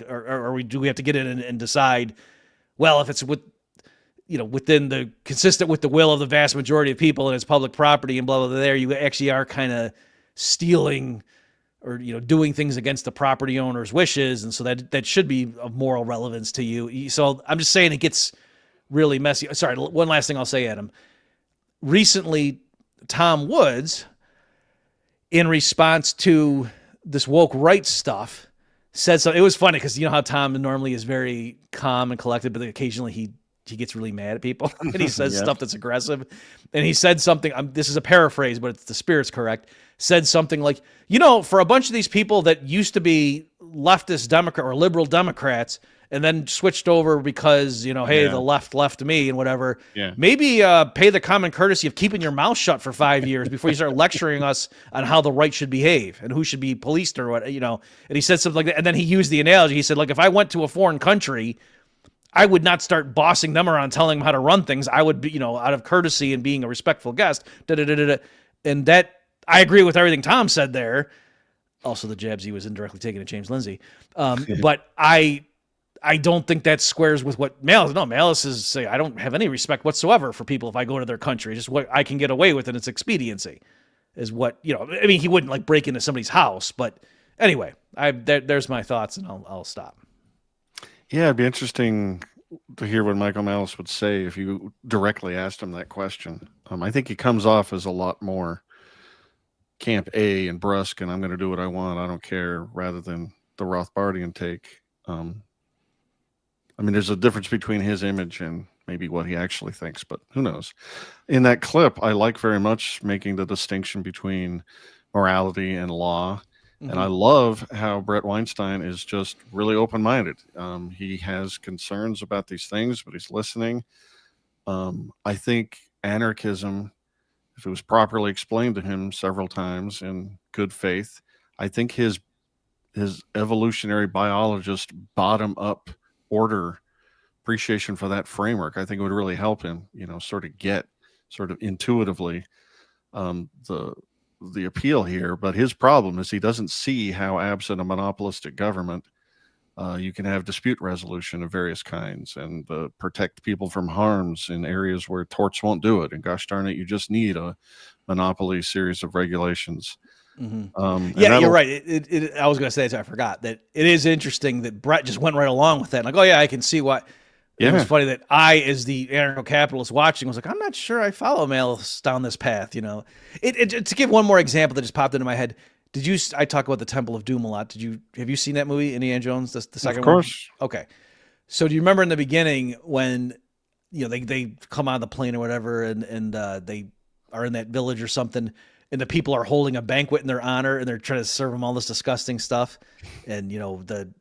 do we have to get in and decide, well, if it's within the consistent with the will of the vast majority of people and it's public property and blah, blah, blah, there, you actually are kind of stealing or, doing things against the property owner's wishes. And so that should be of moral relevance to you. So I'm just saying it gets really messy. Sorry, one last thing I'll say, Adam. Recently, Tom Woods, in response to this woke rights stuff, said something. It was funny because you know how Tom normally is very calm and collected, but occasionally he gets really mad at people and he says stuff that's aggressive. And he said something, this is a paraphrase, but the spirit's correct, said something like, for a bunch of these people that used to be leftist Democrat or liberal Democrats and then switched over because, hey, the left left me and whatever, maybe pay the common courtesy of keeping your mouth shut for 5 years before you start lecturing us on how the right should behave and who should be policed or what, and he said something like that. And then he used the analogy. He said, like, if I went to a foreign country, I would not start bossing them around, telling them how to run things. I would be, out of courtesy and being a respectful guest. And that, I agree with everything Tom said there. Also, the jabs he was indirectly taking at James Lindsay. But I don't think that squares with what Malice. No, Malice is say I don't have any respect whatsoever for people if I go to their country. Just what I can get away with, and it's expediency, is what I mean, he wouldn't like break into somebody's house, but anyway, there's my thoughts, and I'll stop. Yeah, it'd be interesting to hear what Michael Malice would say if you directly asked him that question. I think he comes off as a lot more Camp A and brusque, and I'm going to do what I want, I don't care, rather than the Rothbardian take. I mean, there's a difference between his image and maybe what he actually thinks, but who knows? In that clip, I like very much making the distinction between morality and law. And I love how Bret Weinstein is just really open-minded. He has concerns about these things, but he's listening. I think anarchism, if it was properly explained to him several times in good faith, I think his evolutionary biologist bottom-up order appreciation for that framework, I think it would really help him, sort of intuitively the appeal here. But his problem is he doesn't see how, absent a monopolistic government, you can have dispute resolution of various kinds and protect people from harms in areas where torts won't do it. And gosh darn it, you just need a monopoly series of regulations. You're right. I was going to say it, I forgot that it is interesting that Bret just went right along with that. Like, oh yeah, I can see why. It was funny that I, as the anarcho-capitalist watching, was like, I'm not sure I follow Malice down this path. To give one more example that just popped into my head. I talk about the Temple of Doom a lot. Have you seen that movie, Indiana Jones, the second one? Of course. Okay. So do you remember in the beginning when, they come on the plane or whatever and they are in that village or something, and the people are holding a banquet in their honor and they're trying to serve them all this disgusting stuff. And,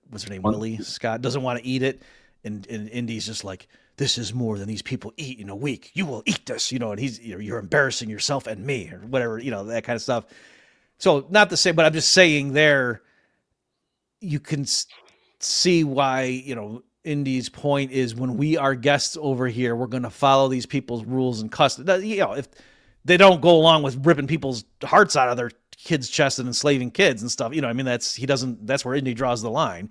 what's her name? Willie Scott doesn't want to eat it. And Indy's just like, this is more than these people eat in a week. You will eat this, and he's, you're embarrassing yourself and me or whatever, that kind of stuff. So not the same, but I'm just saying there, you can see why, Indy's point is when we are guests over here, we're going to follow these people's rules and customs. If they don't go along with ripping people's hearts out of their kids' chests and enslaving kids and stuff, that's where Indy draws the line.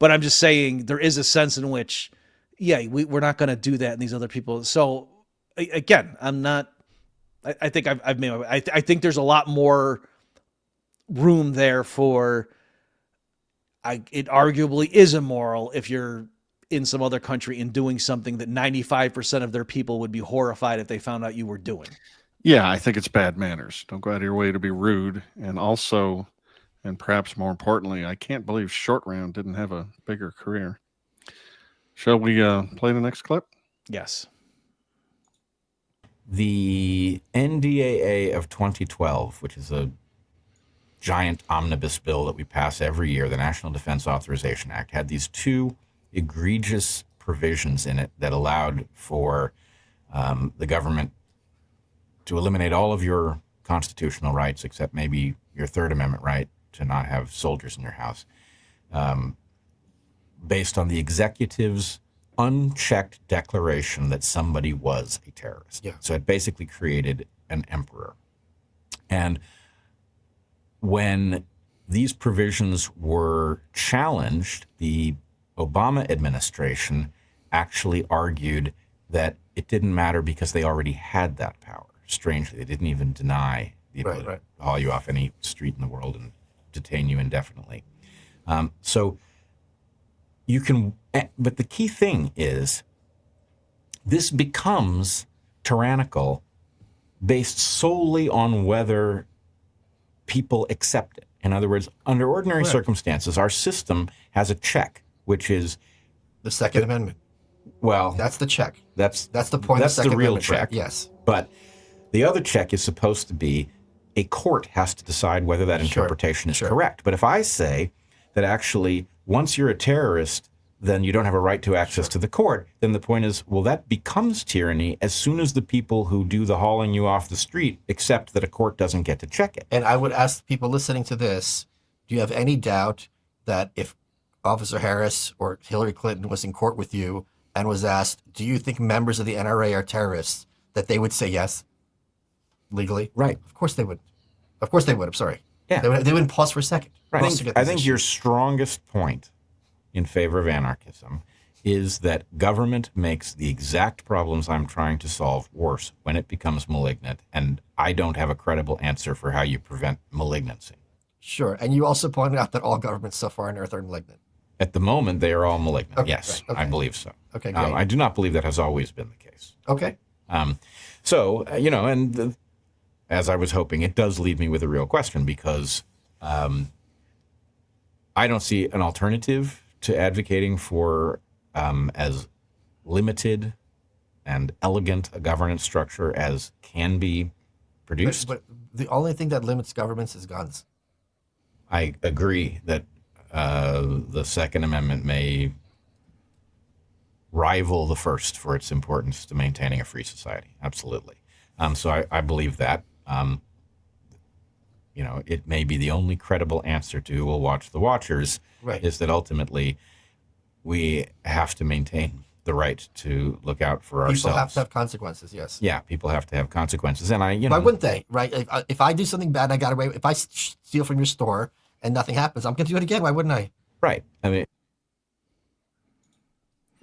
But I'm just saying there is a sense in which, we're not going to do that in these other people. So again, I think I've made I think there's a lot more room there for, it arguably is immoral if you're in some other country and doing something that 95% of their people would be horrified if they found out you were doing. Yeah, I think it's bad manners. Don't go out of your way to be rude. And also, and perhaps more importantly, I can't believe Short Round didn't have a bigger career. Shall we play the next clip? Yes. The NDAA of 2012, which is a giant omnibus bill that we pass every year, the National Defense Authorization Act, had these two egregious provisions in it that allowed for the government to eliminate all of your constitutional rights, except maybe your Third Amendment right to not have soldiers in your house, based on the executive's unchecked declaration that somebody was a terrorist. Yeah. So it basically created an emperor. And when these provisions were challenged, the Obama administration actually argued that it didn't matter because they already had that power. Strangely, they didn't even deny the ability to haul you off any street in the world and detain you indefinitely. So you can, but the key thing is this becomes tyrannical based solely on whether people accept it. In other words, under ordinary circumstances, our system has a check, which is The Second Amendment. well, That's the check. that's That's the point. That's of the the Second real Amendment, check. right? Yes. But the other check is supposed to be a court has to decide whether that interpretation is correct. But if I say that actually once you're a terrorist, then you don't have a right to access to the court, then the point is, well, that becomes tyranny as soon as the people who do the hauling you off the street accept that a court doesn't get to check it. And I would ask people listening to this, do you have any doubt that if Officer Harris or Hillary Clinton was in court with you and was asked, do you think members of the NRA are terrorists, that they would say yes, legally? Right. Of course they would. Of course they would. I'm sorry. Yeah. They wouldn't pause for a second. Right. I think your strongest point in favor of anarchism is that government makes the exact problems I'm trying to solve worse when it becomes malignant, and I don't have a credible answer for how you prevent malignancy. Sure. And you also pointed out that all governments so far on Earth are malignant. At the moment, they are all malignant. Okay, Yes, right, okay. I believe so. Okay, great. I do not believe that has always been the case. Okay. As I was hoping, it does leave me with a real question because I don't see an alternative to advocating for as limited and elegant a governance structure as can be produced. But the only thing that limits governments is guns. I agree that the Second Amendment may rival the First for its importance to maintaining a free society. Absolutely. So I believe that. It may be the only credible answer to who will watch the watchers is that ultimately we have to maintain the right to look out for ourselves. People have to have consequences, yes. Yeah, people have to have consequences. And why wouldn't they, right? If I do something bad and I got away, if I steal from your store and nothing happens, I'm going to do it again. Why wouldn't I? Right. I mean,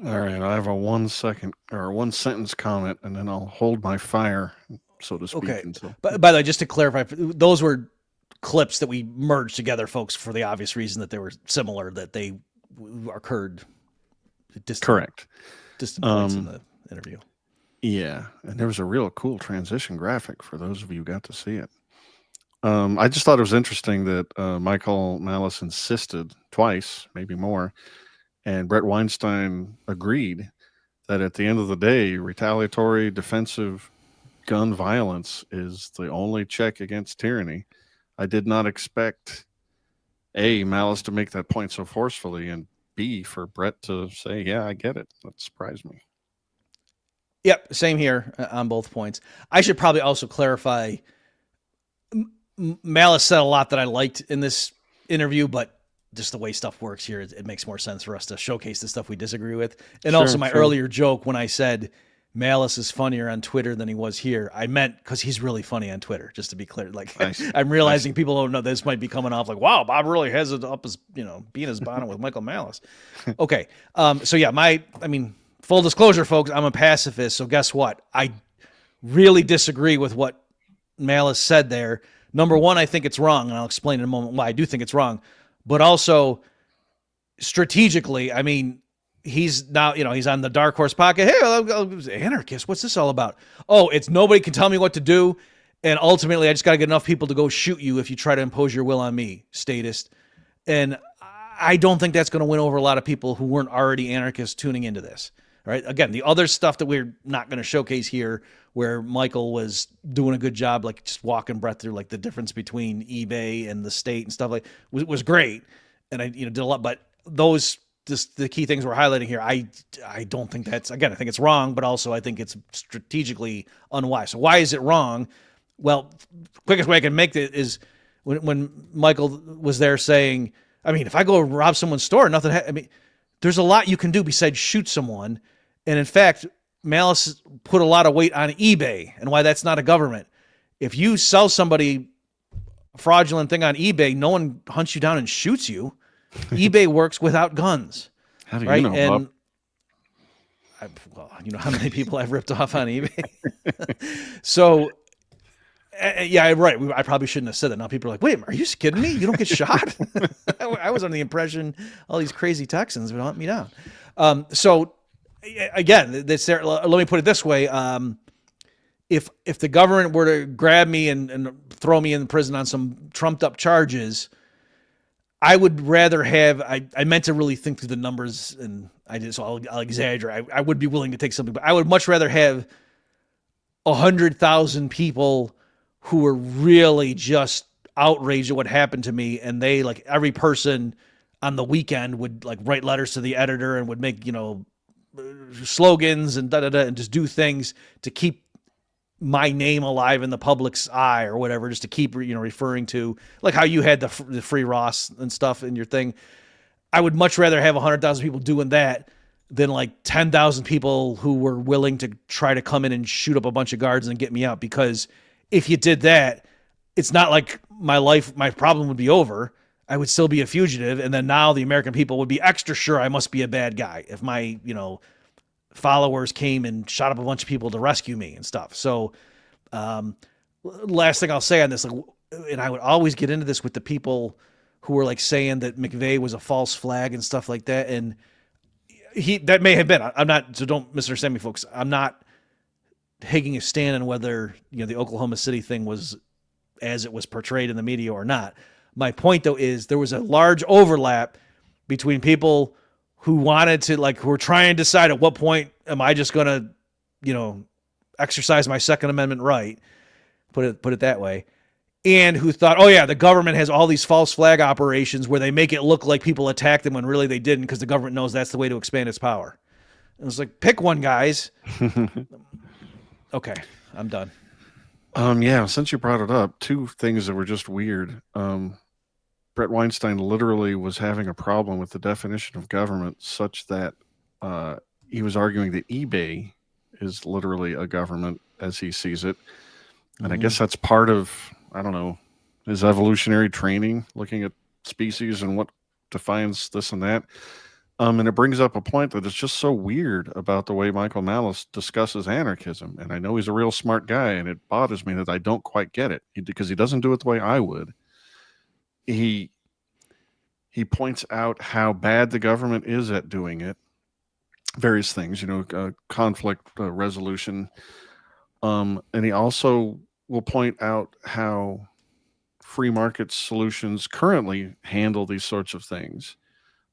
all right, I have a 1 sentence comment, and then I'll hold my fire, so to speak. Okay. Until... But by the way, just to clarify, those were clips that we merged together, folks, for the obvious reason that they were similar, that they occurred correct distant points in the interview. Yeah, and there was a real cool transition graphic for those of you who got to see it. I just thought it was interesting that Michael Malice insisted twice, maybe more, and Bret Weinstein agreed that at the end of the day, retaliatory defensive gun violence is the only check against tyranny. I did not expect A, Malice to make that point so forcefully, and B, for Bret to say, yeah, I get it. That surprised me. Yep, same here on both points. I should probably also clarify, Malice said a lot that I liked in this interview, but just the way stuff works here, it makes more sense for us to showcase the stuff we disagree with. And also my earlier joke when I said Malice is funnier on Twitter than he was here, I meant because he's really funny on Twitter, just to be clear. Like, nice. I'm realizing people don't know this might be coming off like, wow, Bob really has it up as, being his bonnet with Michael Malice. Okay. So yeah, full disclosure, folks, I'm a pacifist. So guess what? I really disagree with what Malice said there. Number one, I think it's wrong, and I'll explain in a moment why I do think it's wrong. But also, strategically, he's now, he's on the DarkHorse podcast. Hey, anarchist, what's this all about? Oh, it's nobody can tell me what to do, and ultimately, I just got to get enough people to go shoot you if you try to impose your will on me, statist. And I don't think that's going to win over a lot of people who weren't already anarchists tuning into this. Right. Again, the other stuff that we're not going to showcase here, where Michael was doing a good job, like just walking Bret through like the difference between eBay and the state and stuff like was great. And I, did a lot, but those, just the key things we're highlighting here, I don't think that's, again, I think it's wrong, but also I think it's strategically unwise. So why is it wrong? Well, quickest way I can make it is when Michael was there saying, I mean, if I go rob someone's store, there's a lot you can do besides shoot someone. And in fact, Malice put a lot of weight on eBay and why that's not a government. If you sell somebody a fraudulent thing on eBay, no one hunts you down and shoots you. eBay works without guns. How do you right? know, And Bob? well, you know how many people I've ripped off on eBay. So, yeah, right. I probably shouldn't have said that. Now people are like, wait, are you kidding me? You don't get shot? I was under the impression all these crazy Texans would hunt me down. So, again, let me put it this way. If the government were to grab me and throw me in prison on some trumped up charges, I would rather have, I meant to really think through the numbers, and I did, so I'll exaggerate. I would be willing to take something, but I would much rather have 100,000 people who were really just outraged at what happened to me, and they, like, every person on the weekend would like write letters to the editor and would make, slogans and and just do things to keep my name alive in the public's eye or whatever, just to keep, referring to, like how you had the free Ross and stuff in your thing. I would much rather have 100,000 people doing that than like 10,000 people who were willing to try to come in and shoot up a bunch of guards and get me out. Because if you did that, it's not like my problem would be over. I would still be a fugitive. And then now the American people would be extra sure I must be a bad guy if my, followers came and shot up a bunch of people to rescue me and stuff. So, last thing I'll say on this, and I would always get into this with the people who were like saying that McVeigh was a false flag and stuff like that. And that may have been, I'm not, so don't misunderstand me, folks. I'm not taking a stand on whether, the Oklahoma City thing was as it was portrayed in the media or not. My point though is there was a large overlap between people who wanted to, who were trying to decide at what point am I just going to, exercise my Second Amendment right, put it that way, and who thought, oh yeah, the government has all these false flag operations where they make it look like people attacked them when really they didn't, because the government knows that's the way to expand its power. And it's like, pick one, guys. Okay, I'm done. Yeah, since you brought it up, two things that were just weird. Bret Weinstein literally was having a problem with the definition of government, such that he was arguing that eBay is literally a government as he sees it. And I guess that's part of, I don't know, his evolutionary training, looking at species and what defines this and that. And it brings up a point that is just so weird about the way Michael Malice discusses anarchism. And I know he's a real smart guy, and it bothers me that I don't quite get it, because he doesn't do it the way I would. He points out how bad the government is at doing it, various things, conflict resolution. And he also will point out how free market solutions currently handle these sorts of things.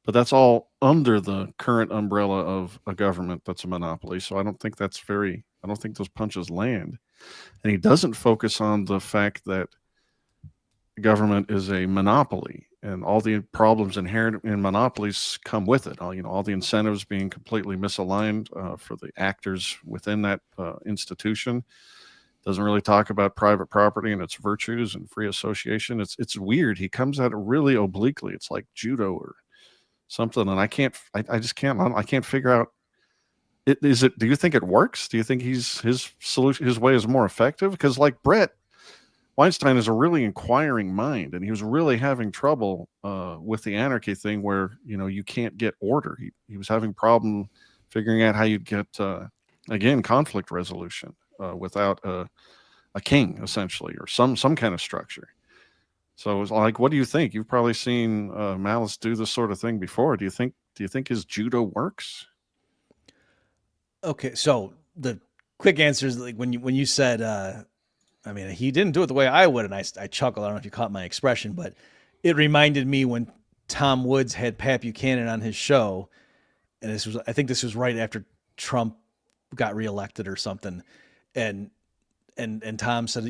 But that's all under the current umbrella of a government that's a monopoly. So I don't think those punches land. And he doesn't focus on the fact that government is a monopoly, and all the problems inherent in monopolies come with it. All the incentives being completely misaligned for the actors within that institution. Doesn't really talk about private property and its virtues and free association. It's weird. He comes at it really obliquely. It's like judo or something, and I can't figure out. Do you think it works? Do you think his solution, his way is more effective? Because like Bret Weinstein is a really inquiring mind, and he was really having trouble with the anarchy thing, where you can't get order. He was having problem figuring out how you'd get again conflict resolution without a king, essentially, or some kind of structure. So it's like, what do you think? You've probably seen Malice do this sort of thing before. Do you think his judo works? Okay, so the quick answer is, like, when you said, he didn't do it the way I would, and I chuckled. I don't know if you caught my expression, but it reminded me when Tom Woods had Pat Buchanan on his show, and I think this was right after Trump got reelected or something, and Tom said,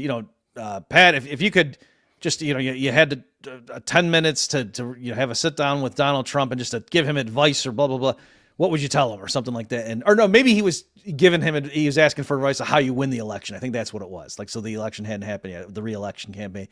Pat, if you could just, you had to 10 minutes to have a sit down with Donald Trump and just to give him advice or blah blah blah, what would you tell him or something like that? Or no, maybe he was asking for advice on how you win the election. I think that's what it was. Like, so the election hadn't happened yet, the re-election campaign,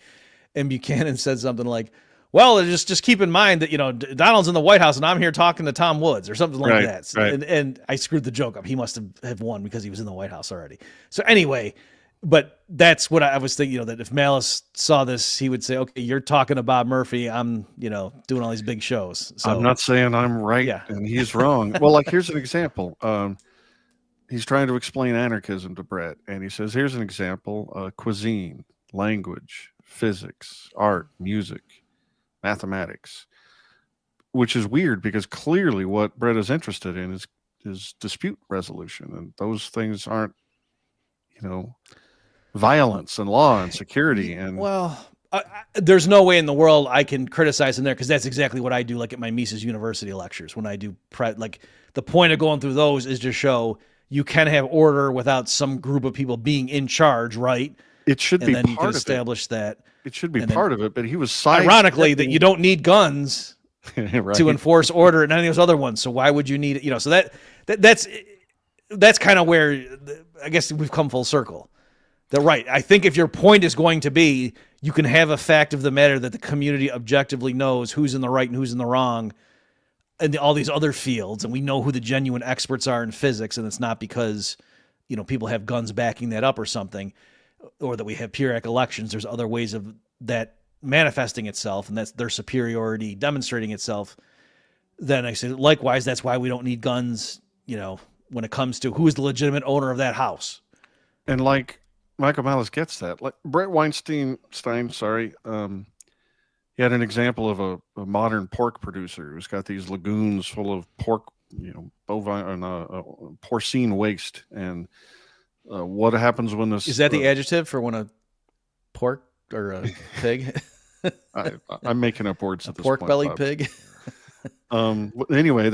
and Buchanan said something like, well, just keep in mind that, Donald's in the White House and I'm here talking to Tom Woods or something like that. Right. And I screwed the joke up. He must have won because he was in the White House already. So anyway, but that's what I was thinking, that if Malice saw this, he would say, okay, you're talking to Bob Murphy. I'm, doing all these big shows. So I'm not saying I'm right and he's wrong. Well, like, here's an example. He's trying to explain anarchism to Bret, and he says, here's an example: cuisine, language, physics, art, music, mathematics, which is weird because clearly what Bret is interested in is dispute resolution, and those things aren't, violence and law and security. And there's no way in the world I can criticize him there, because that's exactly what I do, like at my Mises University lectures when I do like the point of going through those is to show you can have order without some group of people being in charge, right? It should be then part you can of establish that. It should be part of it, but he was ironically that you don't need guns right. to enforce order and any of those other ones. So why would you need it? So that's kind of where I guess we've come full circle. Right. I think if your point is going to be, you can have a fact of the matter that the community objectively knows who's in the right and who's in the wrong and all these other fields. And we know who the genuine experts are in physics. And it's not because, people have guns backing that up or something, or that we have Pyrrhic elections. There's other ways of that manifesting itself, and that's their superiority demonstrating itself. Then I say, likewise, that's why we don't need guns, when it comes to who is the legitimate owner of that house. And like Michael Malice gets that. Like Bret Weinstein, he had an example of a modern pork producer who's got these lagoons full of pork, bovine, porcine waste. And what happens when this... Is that the adjective for when a pork or a pig? I'm making up words at this point. Pork-bellied pig? Anyway,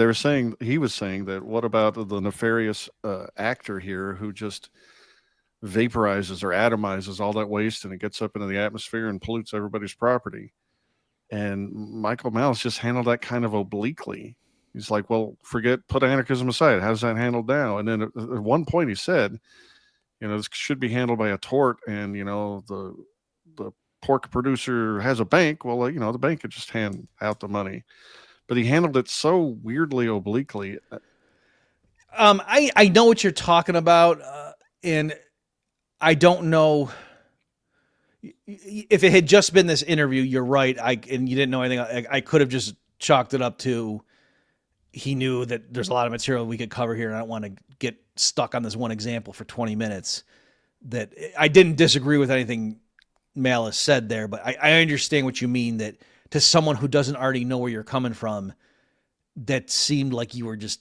he was saying that what about the nefarious actor here who just vaporizes or atomizes all that waste and it gets up into the atmosphere and pollutes everybody's property? And Michael Malice just handled that kind of obliquely. He's like, well, put anarchism aside. How's that handled now? And then at one point he said, this should be handled by a tort, and, the pork producer has a bank. Well, the bank could just hand out the money. But he handled it so weirdly obliquely. I know what you're talking about, and I don't know if it had just been this interview. You're right. And you didn't know anything. I could have just chalked it up to he knew that there's a lot of material we could cover here, and I don't want to get stuck on this one example for 20 minutes. That I didn't disagree with anything Malice said there, but I understand what you mean, that to someone who doesn't already know where you're coming from, that seemed like you were just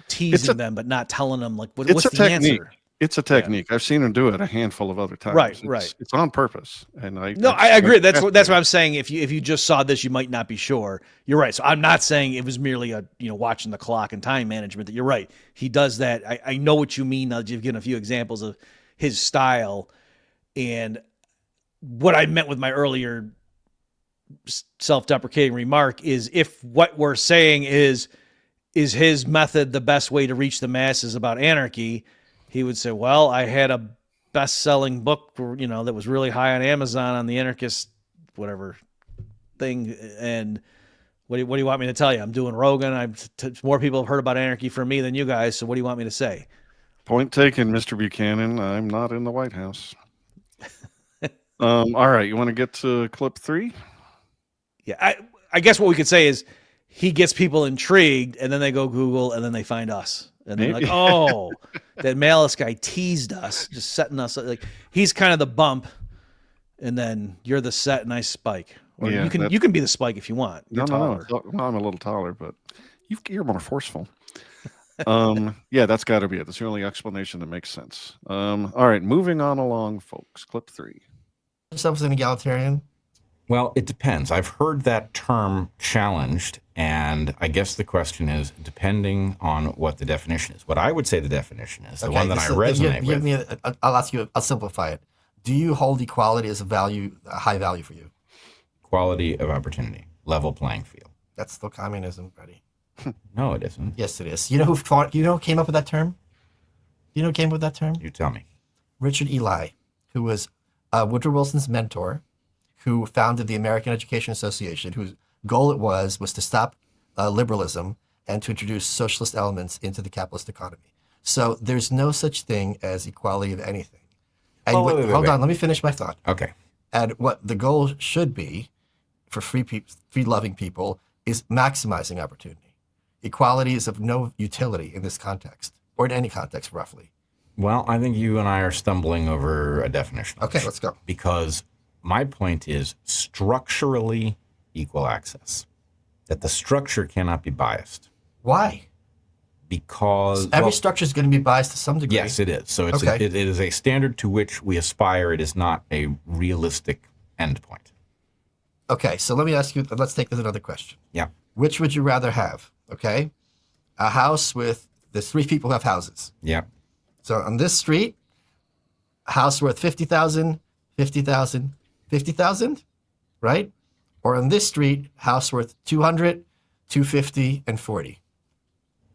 teasing them, but not telling them what's the answer. It's a technique. Yeah. I've seen him do it a handful of other times. Right. It's on purpose. And I agree. That's what I'm saying. If you just saw this, you might not be sure. You're right. So I'm not saying it was merely a watching the clock and time management. That you're right. He does that. I know what you mean. I've given a few examples of his style, and what I meant with my earlier self-deprecating remark is, if what we're saying is his method the best way to reach the masses about anarchy, he would say, well, I had a best-selling book, that was really high on Amazon on the anarchist, whatever thing. And what do you want me to tell you? I'm doing Rogan. More people have heard about anarchy from me than you guys. So what do you want me to say? Point taken, Mr. Buchanan. I'm not in the White House. All right. You want to get to clip 3? Yeah. I guess what we could say is he gets people intrigued, and then they go Google, and then they find us. And they're like, oh, that Malice guy teased us, just setting us like he's kind of the bump, and then you're the set and I spike. Or you can be the spike if you want. You're taller. No. Well, I'm a little taller, but you're more forceful. Yeah, that's got to be it. That's the only explanation that makes sense. All right, moving on along, folks. Clip 3. Yourself as an egalitarian, Well, it depends. I've heard that term challenged, and I guess the question is depending on what the definition is. What I would say the definition is, the one that I resonate with. I'll ask you. I'll simplify it. Do you hold equality as a high value for you? Quality of opportunity, level playing field. That's still communism, buddy. No, it isn't. Yes, it is. You know who came up with that term? You know who came up with that term? You tell me. Richard Ely, who was Woodrow Wilson's mentor, who founded the American Education Association, whose goal it was to stop liberalism and to introduce socialist elements into the capitalist economy. So there's no such thing as equality of anything. And hold on, let me finish my thought. Okay. And what the goal should be for free-loving people is maximizing opportunity. Equality is of no utility in this context, or in any context, roughly. Well, I think you and I are stumbling over a definition. Okay, let's go. Because my point is structurally equal access, that the structure cannot be biased. Why? Because every structure is going to be biased to some degree. Yes, it is. So it's it is a standard to which we aspire. It is not a realistic endpoint. Okay, so let me ask you, let's take this another question. Yeah. Which would you rather have? Okay. A house with, there's 3 people who have houses. Yeah. So on this street, a house worth 50,000, 50,000, 50,000, right? Or on this street, house worth 200, 250, and 40.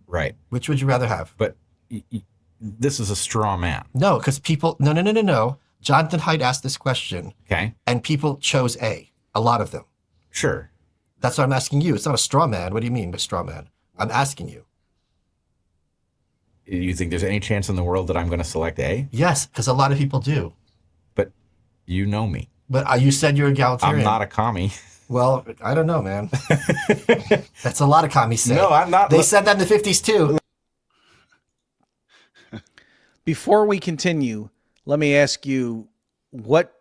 Right. Which would you rather have? But this is a straw man. No, because people, no. Jonathan Haidt asked this question. Okay. And people chose A, a lot of them. Sure. That's what I'm asking you. It's not a straw man. What do you mean by straw man? I'm asking you. You think there's any chance in the world that I'm going to select A? Yes, because a lot of people do. But you know me. But you said you're egalitarian. I'm not a commie. Well, I don't know, man. That's a lot of commies say. No, I'm not. They said that in the 50s too. Before we continue, let me ask you, what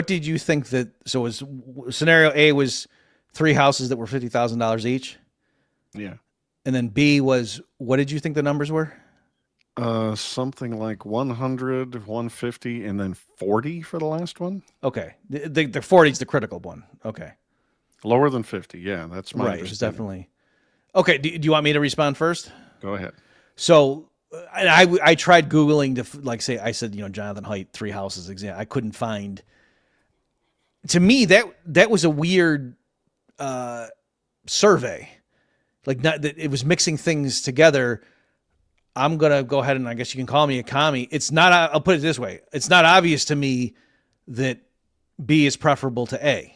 did you think that, so was scenario A was 3 houses that were $50,000 each? Yeah. And then B was, what did you think the numbers were? Something like 100, 150, and then 40 for the last one. Okay. The 40 is the critical one. Okay. Lower than 50. Yeah, that's my right. It's definitely. Okay. Do you want me to respond first? Go ahead. So I tried Googling to I said, Jonathan Haidt, 3 houses example. I couldn't find. To me, that was a weird survey. Like, not that it was mixing things together. I'm going to go ahead and I guess you can call me a commie. It's not, I'll put it this way. It's not obvious to me that B is preferable to A.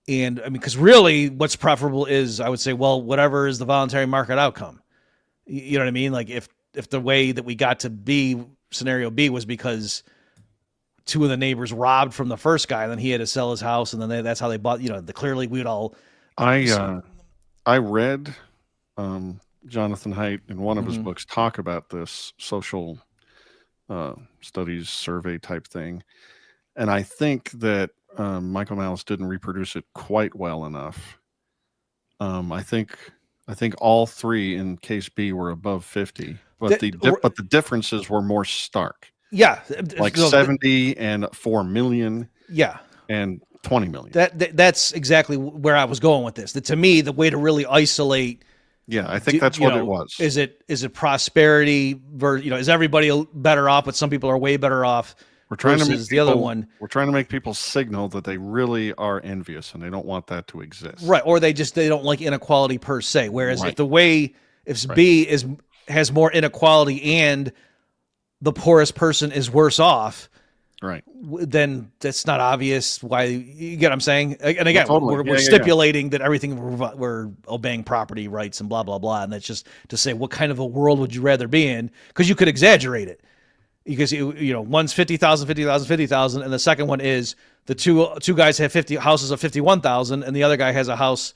And I mean, because really what's preferable is, I would say, well, whatever is the voluntary market outcome. You know what I mean? Like if the way that we got to B, scenario B, was because 2 of the neighbors robbed from the first guy, and then he had to sell his house, and then that's how they bought, clearly we would all. I read Jonathan Haidt in one of his books talk about this social studies survey type thing. And I think that Michael Malice didn't reproduce it quite well enough. I think all 3 in case B were above 50, but the differences were more stark. Yeah. Like 70 and 4 million. Yeah. And 20 million. That's exactly where I was going with this. That to me, the way to really isolate. Yeah, I think that's what it was. Is it prosperity? Is everybody better off, but some people are way better off? We're trying to make the other one. We're trying to make people signal that they really are envious and they don't want that to exist. Right, or they don't like inequality per se. Whereas right. if B has more inequality and the poorest person is worse off, right, then that's not obvious why. You get what I'm saying? And again, totally. we're stipulating that everything we're obeying property rights and blah blah blah, and that's just to say what kind of a world would you rather be in? Because you could exaggerate it, because one's 50,000, 50,000, 50,000, and the second one is the two guys have 50 houses of 51,000, and the other guy has a house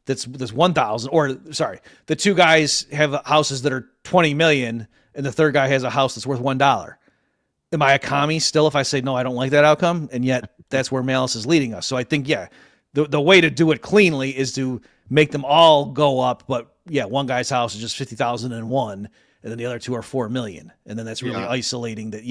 that's 1,000. Or sorry, the 2 guys have houses that are 20 million, and the third guy has a house that's worth $1. Am I a commie still if I say, no, I don't like that outcome? And yet that's where Malice is leading us. So I think, the way to do it cleanly is to make them all go up. But one guy's house is just 50,001, and then the other 2 are 4 million. And then that's really isolating that,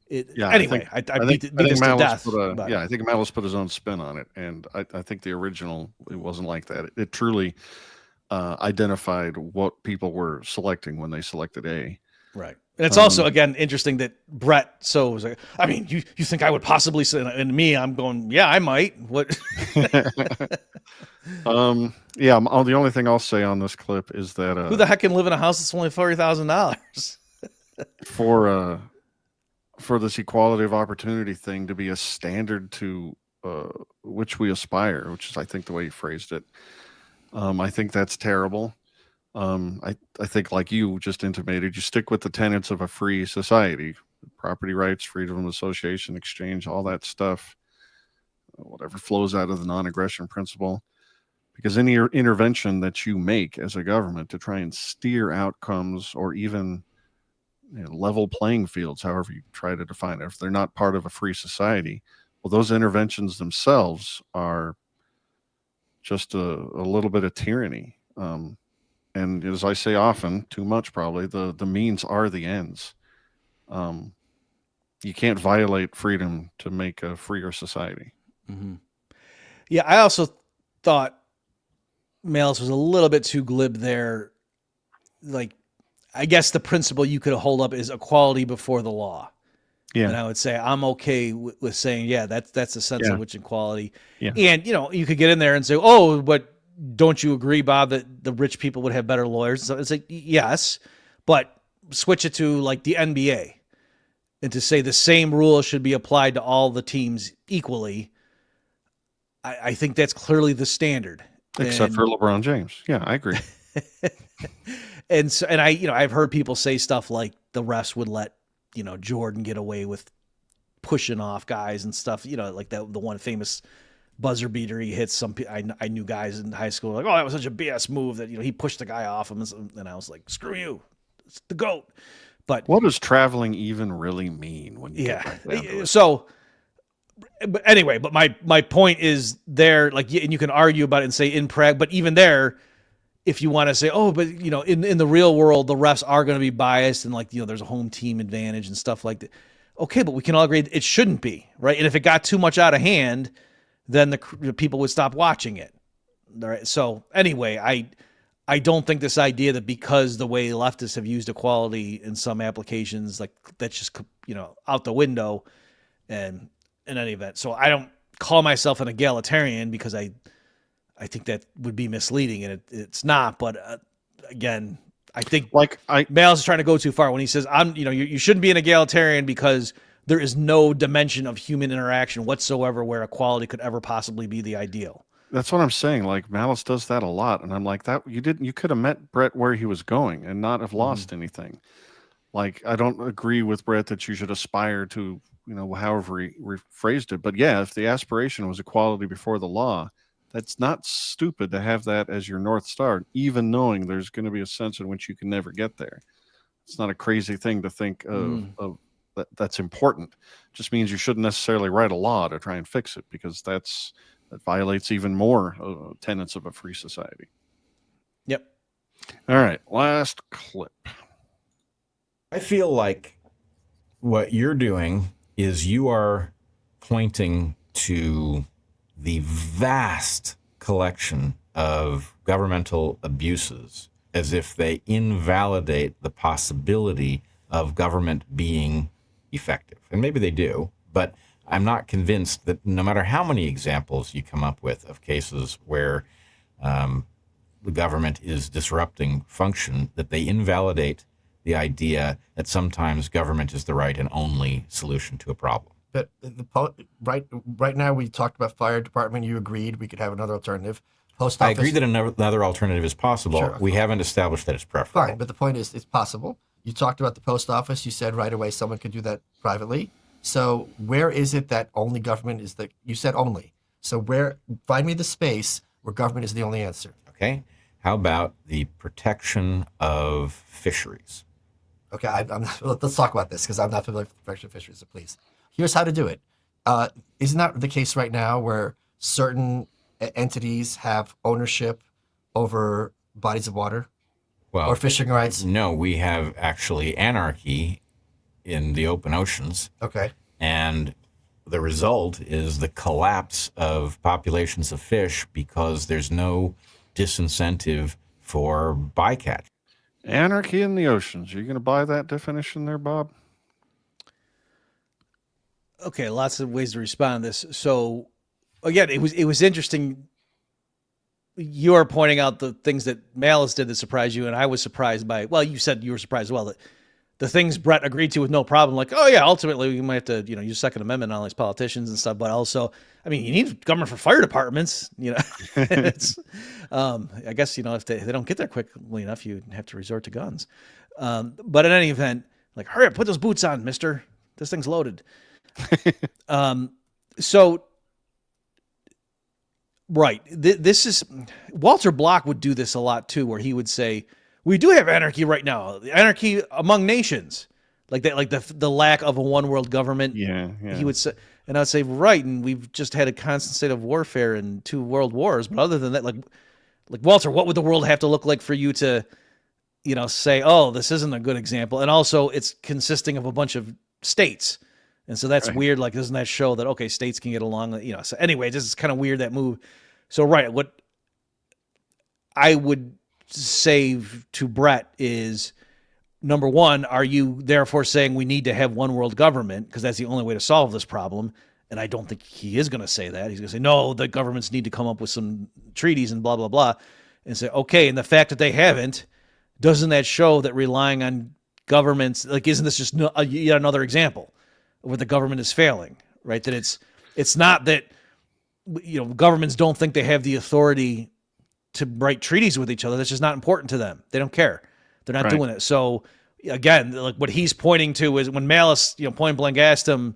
Yeah, Anyway, I beat this to death. But I think Malice put his own spin on it, and I think the original, it wasn't like that. It truly identified what people were selecting when they selected A. right. And it's also, again, interesting that Bret was like, I mean, you think I would possibly say, and me, I'm going, yeah, I might. What? Yeah. The only thing I'll say on this clip is that Who the heck can live in a house that's only $40,000? For this equality of opportunity thing to be a standard to which we aspire, which is, I think, the way you phrased it. I think that's terrible. I think, like you just intimated, you stick with the tenets of a free society: property rights, freedom of association, exchange, all that stuff, whatever flows out of the non-aggression principle. Because any intervention that you make as a government to try and steer outcomes, or even level playing fields, however you try to define it, if they're not part of a free society, well, those interventions themselves are just a little bit of tyranny. And as I say often, too much probably, the means are the ends. You can't violate freedom to make a freer society. Mm-hmm. Yeah, I also thought Malice was a little bit too glib there. Like, I guess the principle you could hold up is equality before the law. Yeah. And I would say I'm okay with saying, yeah, that's the sense of which equality. Yeah. And, you could get in there and say, oh, but don't you agree, Bob, that the rich people would have better lawyers? So it's like, yes, but switch it to like the NBA and to say the same rules should be applied to all the teams equally. I think that's clearly the standard. Except for LeBron James. Yeah, I agree. And so, and I've heard people say stuff like the refs would let, Jordan get away with pushing off guys and stuff, like the one famous buzzer beater he hits. I knew guys in high school like, oh, that was such a BS move that, he pushed the guy off him. And I was like, screw you. It's the GOAT. But what does traveling even really mean when you get back down to it? So, but anyway, but my point is there, like, and you can argue about it and say in Prague, but even there, if you want to say, oh, but in the real world, the refs are going to be biased and like, there's a home team advantage and stuff like that. Okay, but we can all agree it shouldn't be, right? And if it got too much out of hand, then the people would stop watching it. All right. So anyway, I don't think this idea that because the way leftists have used equality in some applications, like that's just, out the window. And in any event, so I don't call myself an egalitarian because I think that would be misleading, and it's not. But again, I think Malice is trying to go too far when he says, you shouldn't be an egalitarian because there is no dimension of human interaction whatsoever where equality could ever possibly be the ideal. That's what I'm saying. Like, Malice does that a lot, and I'm like, that you could have met Bret where he was going and not have lost anything. Like, I don't agree with Bret that you should aspire to, however he rephrased it. But yeah, if the aspiration was equality before the law, that's not stupid to have that as your North Star, even knowing there's going to be a sense in which you can never get there. It's not a crazy thing to think of that's important. It just means you shouldn't necessarily write a law to try and fix it, because that violates even more tenets of a free society. Yep. All right. Last clip. I feel like what you're doing is you are pointing to the vast collection of governmental abuses as if they invalidate the possibility of government being effective. And maybe they do, but I'm not convinced that no matter how many examples you come up with of cases where the government is disrupting function, that they invalidate the idea that sometimes government is the right and only solution to a problem. But right now we talked about fire department. You agreed we could have another alternative. Post office. I agree that another alternative is possible. Sure. We haven't established that it's preferable. Fine, but the point is it's possible. You talked about the post office. You said right away someone could do that privately. So where is it that only government is you said only. So find me the space where government is the only answer. Okay. How about the protection of fisheries? Okay, let's talk about this because I'm not familiar with the protection of fisheries, so please. Here's how to do it. Isn't that the case right now where certain entities have ownership over bodies of water or fishing rights? No, we have actually anarchy in the open oceans. Okay. And the result is the collapse of populations of fish because there's no disincentive for bycatch. Anarchy in the oceans. Are you going to buy that definition there, Bob? Okay, lots of ways to respond to this. So again, it was interesting. You are pointing out the things that Malice did that surprised you, and I was surprised by. Well, you said you were surprised as well that the things Bret agreed to with no problem, like, oh yeah, ultimately we might have to, use Second Amendment on all these politicians and stuff, but also, I mean, you need government for fire departments, it's, I guess, if they don't get there quickly enough, you have to resort to guns. But in any event, like, hurry up, put those boots on, mister. This thing's loaded. So, right. This is, Walter Block would do this a lot too, where he would say, we do have anarchy right now. Anarchy among nations, like that, like the lack of a one world government. Yeah. He would say, and I'd say, right, and we've just had a constant state of warfare and 2 world wars. But other than that, like Walter, what would the world have to look like for you to, say, oh, this isn't a good example? And also, it's consisting of a bunch of states, and so that's weird. Like, doesn't that show that states can get along? So anyway, this is kind of weird, that move. So right, what I would say to Bret is, number one, are you therefore saying we need to have one world government because that's the only way to solve this problem? And I don't think he is going to say that. He's going to say, no, the governments need to come up with some treaties and blah, blah, blah. And say, okay, and the fact that they haven't, doesn't that show that relying on governments, like, isn't this just yet another example where the government is failing, right? That it's not that, governments don't think they have the authority to write treaties with each other. That's just not important to them. They don't care. They're not doing it. So again, like, what he's pointing to is when Malice, point blank asked him,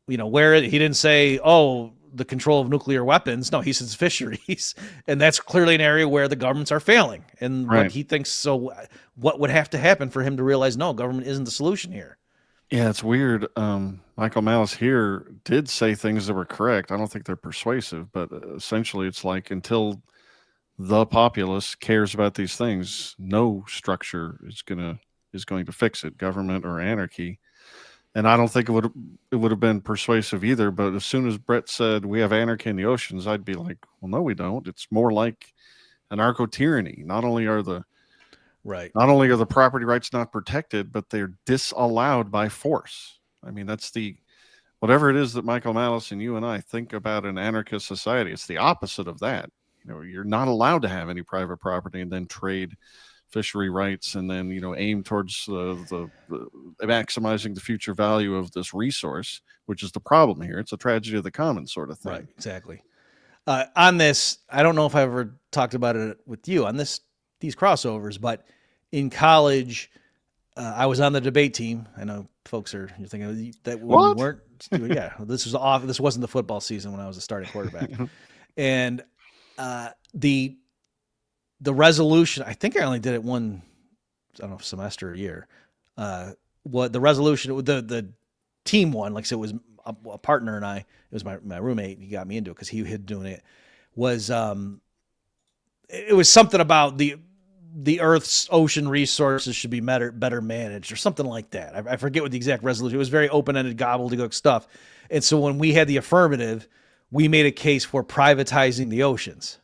where he didn't say, oh, the control of nuclear weapons. No, he says fisheries. And that's clearly an area where the governments are failing. And what he thinks, so what would have to happen for him to realize, no, government isn't the solution here? Yeah, it's weird. Michael Malice here did say things that were correct. I don't think they're persuasive, but essentially it's like, until the populace cares about these things, no structure is going to fix it, government or anarchy. And I don't think it would have been persuasive either. But as soon as Bret said we have anarchy in the oceans, I'd be like, well, no, we don't. It's more like anarcho-tyranny. Not only are the property rights not protected, but they're disallowed by force. I mean, that's whatever it is that Michael Malice and you and I think about an anarchist society. It's the opposite of that. You're not allowed to have any private property and then trade fishery rights and then, aim towards the maximizing the future value of this resource, which is the problem here. It's a tragedy of the commons sort of thing. Right, exactly. On this, I don't know if I ever talked about it with you on these crossovers, but in college, I was on the debate team. I know folks you're thinking that when we weren't. Yeah, this was off. This wasn't the football season when I was a starting quarterback, and the resolution, I think I only did it one, I don't know, semester or year. What the resolution, the team won, like I said, it was a partner and I, it was my roommate. He got me into it because he had doing it. It was something about the Earth's ocean resources should be better managed or something like that. I forget what the exact resolution. It was very open-ended, gobbledygook stuff. And so when we had the affirmative, we made a case for privatizing the oceans.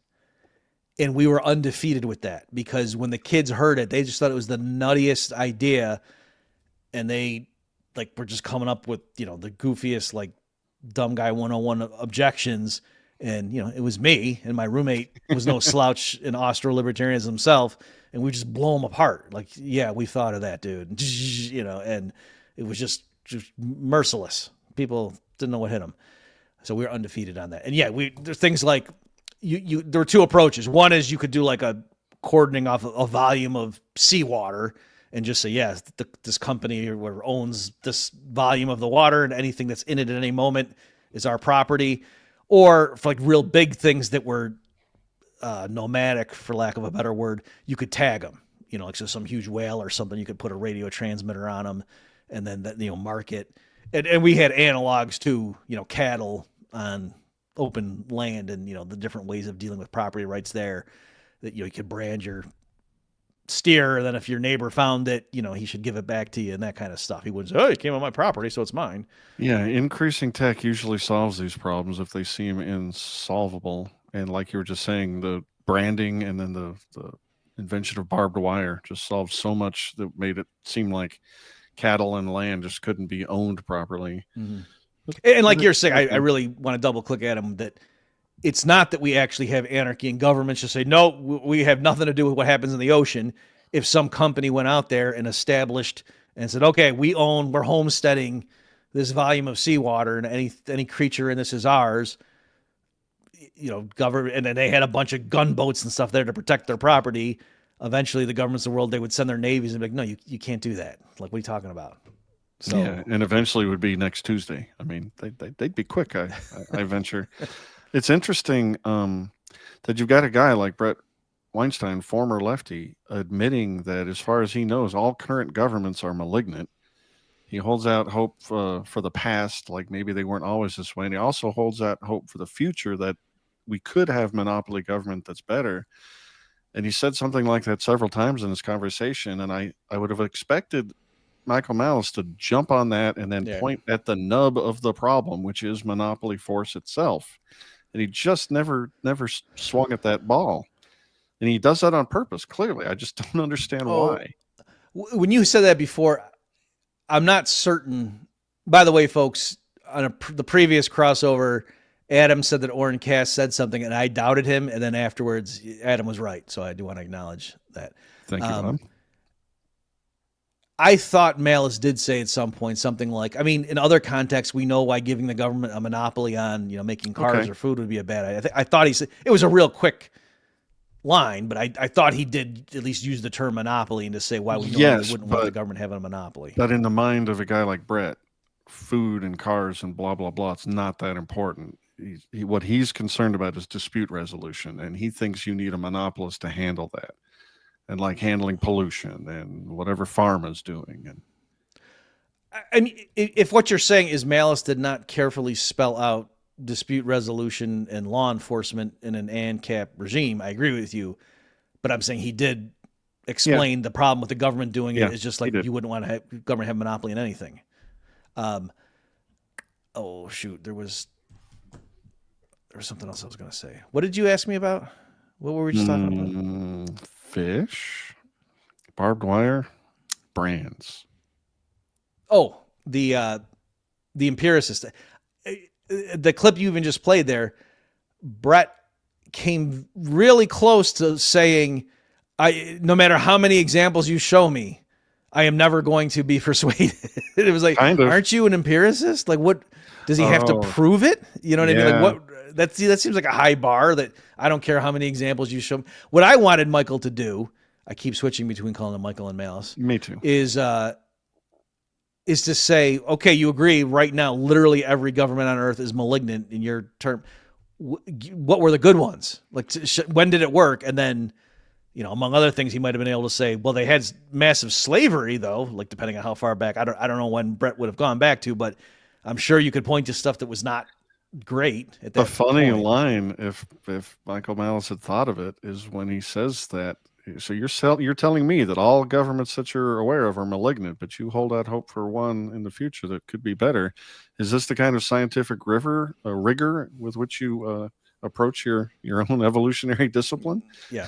And we were undefeated with that because when the kids heard it, they just thought it was the nuttiest idea. And they were just coming up with, the goofiest, dumb guy 101 objections. And, it was me and my roommate was no slouch in Austro-libertarianism himself. And we just blow them apart. Like, yeah, we thought of that, dude. And it was just merciless. People didn't know what hit them. So we were undefeated on that. And yeah, there's things like there were 2 approaches. One is you could do like a cordoning off a volume of seawater and just say, yeah, this company or whatever owns this volume of the water and anything that's in it at any moment is our property. Or for real big things that were nomadic, for lack of a better word, you could tag them. So some huge whale or something, you could put a radio transmitter on them and then mark it. And we had analogs to, cattle on open land and, the different ways of dealing with property rights there that, you could brand your steer. And then if your neighbor found it, he should give it back to you and that kind of stuff. He wouldn't say, oh, it came on my property, so it's mine. Yeah, increasing tech usually solves these problems if they seem insolvable. And like you were just saying, the branding and then the invention of barbed wire just solved so much that made it seem like cattle and land just couldn't be owned properly. Mm-hmm. And like you're saying, I really want to double click at him that it's not that we actually have anarchy and governments just say, no, we have nothing to do with what happens in the ocean. If some company went out there and established and said, okay, we're homesteading this volume of seawater and any creature in this is ours, government, and then they had a bunch of gunboats and stuff there to protect their property. Eventually the governments of the world, they would send their navies and be like, no, you can't do that. Like, what are you talking about? So, yeah, and eventually it would be next Tuesday. I mean, they'd be quick, I venture. It's interesting that you've got a guy like Bret Weinstein, former lefty, admitting that as far as he knows, all current governments are malignant. He holds out hope for the past, like maybe they weren't always this way. And he also holds out hope for the future that we could have monopoly government that's better. And he said something like that several times in this conversation. And I would have expected Michael Malice to jump on that and then point at the nub of the problem, which is monopoly force itself. And he just never swung at that ball. And he does that on purpose, clearly. I just don't understand why. When you said that before, I'm not certain. By the way, folks, on the previous crossover, Adam said that Oren Cass said something, and I doubted him. And then afterwards, Adam was right. So I do want to acknowledge that. Thank you, Bob. I thought Malice did say at some point something like, in other contexts, we know why giving the government a monopoly on, making cars or food would be a bad idea. I thought he said it was a real quick line, but I thought he did at least use the term monopoly and to say why we normally wouldn't want the government having a monopoly. But in the mind of a guy like Bret, food and cars and blah, blah, blah, it's not that important. What he's concerned about is dispute resolution, and he thinks you need a monopolist to handle that. And like handling pollution and whatever pharma's doing. And if what you're saying is Malice did not carefully spell out dispute resolution and law enforcement in an ANCAP regime, I agree with you. But I'm saying he did explain the problem with the government doing it is just like you wouldn't want to have government have monopoly in anything. Oh shoot, there was something else I was going to say. What did you ask me about? What were we just talking about? Fish, barbed wire, brands. Oh, the empiricist. The clip you even just played there, Bret came really close to saying, no matter how many examples you show me, I am never going to be persuaded. It was like, aren't you an empiricist? Like, what does he have to prove it? You know what I mean? Like, what? That seems like a high bar that I don't care how many examples you show me. What I wanted Michael to do, I keep switching between calling him Michael and Malice. Me too. Is to say, okay, you agree right now, literally every government on earth is malignant in your term. What were the good ones? Like, when did it work? And then, among other things, he might have been able to say, well, they had massive slavery though, like depending on how far back, I don't know when Bret would have gone back to, but I'm sure you could point to stuff that was not great at that point. A funny point. line, if Michael Malice had thought of it, is when he says that. So you're telling me that all governments that you're aware of are malignant, but you hold out hope for one in the future that could be better. Is this the kind of scientific rigor with which you approach your own evolutionary discipline? Yeah.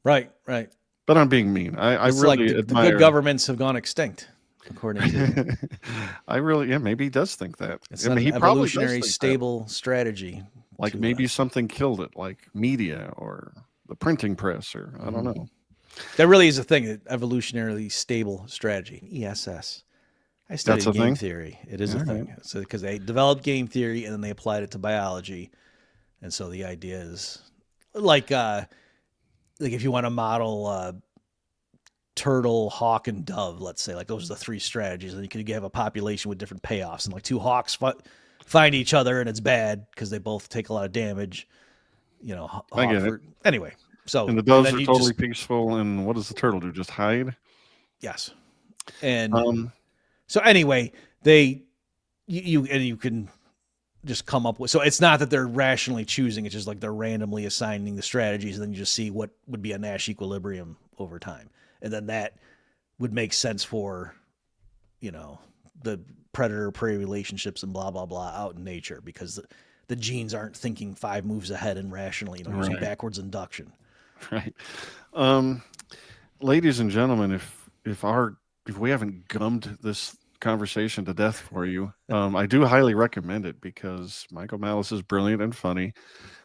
Right. But I'm being mean. I really like the good governments have gone extinct. According to maybe he does think that. It's an evolutionary stable strategy. Like maybe something killed it, like media or the printing press, or I don't know. That really is a thing, evolutionarily stable strategy, ESS. I studied game theory. It is a thing. So because they developed game theory and then they applied it to biology. And so the idea is like if you want to model turtle, hawk, and dove, let's say, like those are the three strategies, and you could have a population with different payoffs, and like two hawks find each other and it's bad because they both take a lot of damage. I get it. Anyway, so and the doves are totally peaceful, and what does the turtle do? Just hide? Yes. And so anyway, you can just come up with. So it's not that they're rationally choosing. It's just like they're randomly assigning the strategies, and then you just see what would be a Nash equilibrium over time. And then that would make sense for, the predator-prey relationships and blah, blah, blah out in nature, because the genes aren't thinking 5 moves ahead and rationally, using backwards induction. Right. Ladies and gentlemen, if we haven't gummed this conversation to death for you, I do highly recommend it, because Michael Malice is brilliant and funny,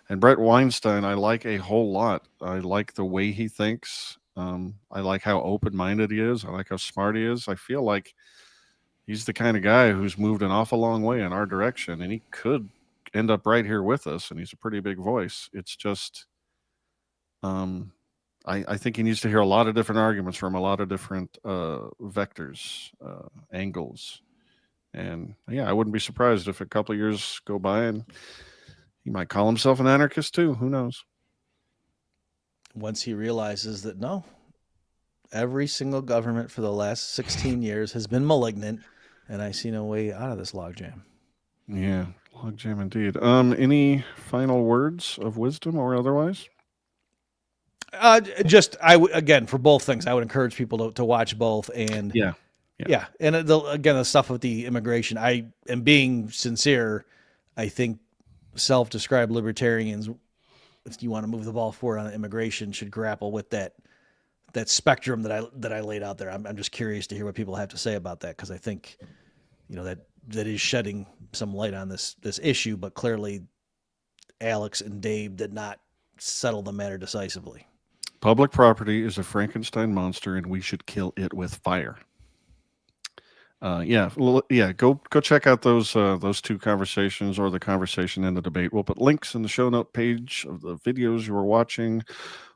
and Bret Weinstein I like a whole lot. I like the way he thinks. I like how open-minded he is. I like how smart he is. I feel like he's the kind of guy who's moved an awful long way in our direction, and he could end up right here with us, and he's a pretty big voice. It's just I think he needs to hear a lot of different arguments from a lot of different vectors, angles. And yeah, I wouldn't be surprised if a couple of years go by and he might call himself an anarchist too. Who knows? Once he realizes that every single government for the last 16 years has been malignant, and I see no way out of this logjam. Yeah, logjam indeed. Any final words of wisdom or otherwise? Again, for both things, I would encourage people to watch both. And yeah. And again, the stuff with the immigration, I am being sincere. I think self-described libertarians, if you want to move the ball forward on immigration, should grapple with that spectrum that I laid out there. I'm just curious to hear what people have to say about that, because I think, that is shedding some light on this issue, but clearly Alex and Dave did not settle the matter decisively. Public property is a Frankenstein monster, and we should kill it with fire. Go check out those 2 conversations, or the conversation and the debate. We'll put links in the show note page of the videos you were watching,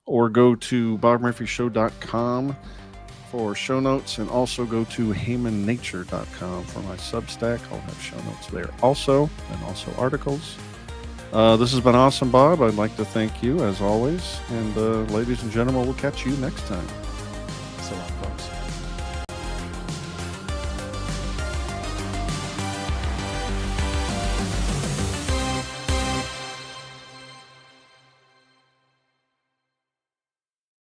or go to bobmurphyshow.com for show notes, and also go to hamannature.com for my Substack. I'll have show notes there also, and also articles. This has been awesome, Bob. I'd like to thank you as always, and ladies and gentlemen, we'll catch you next time. So long,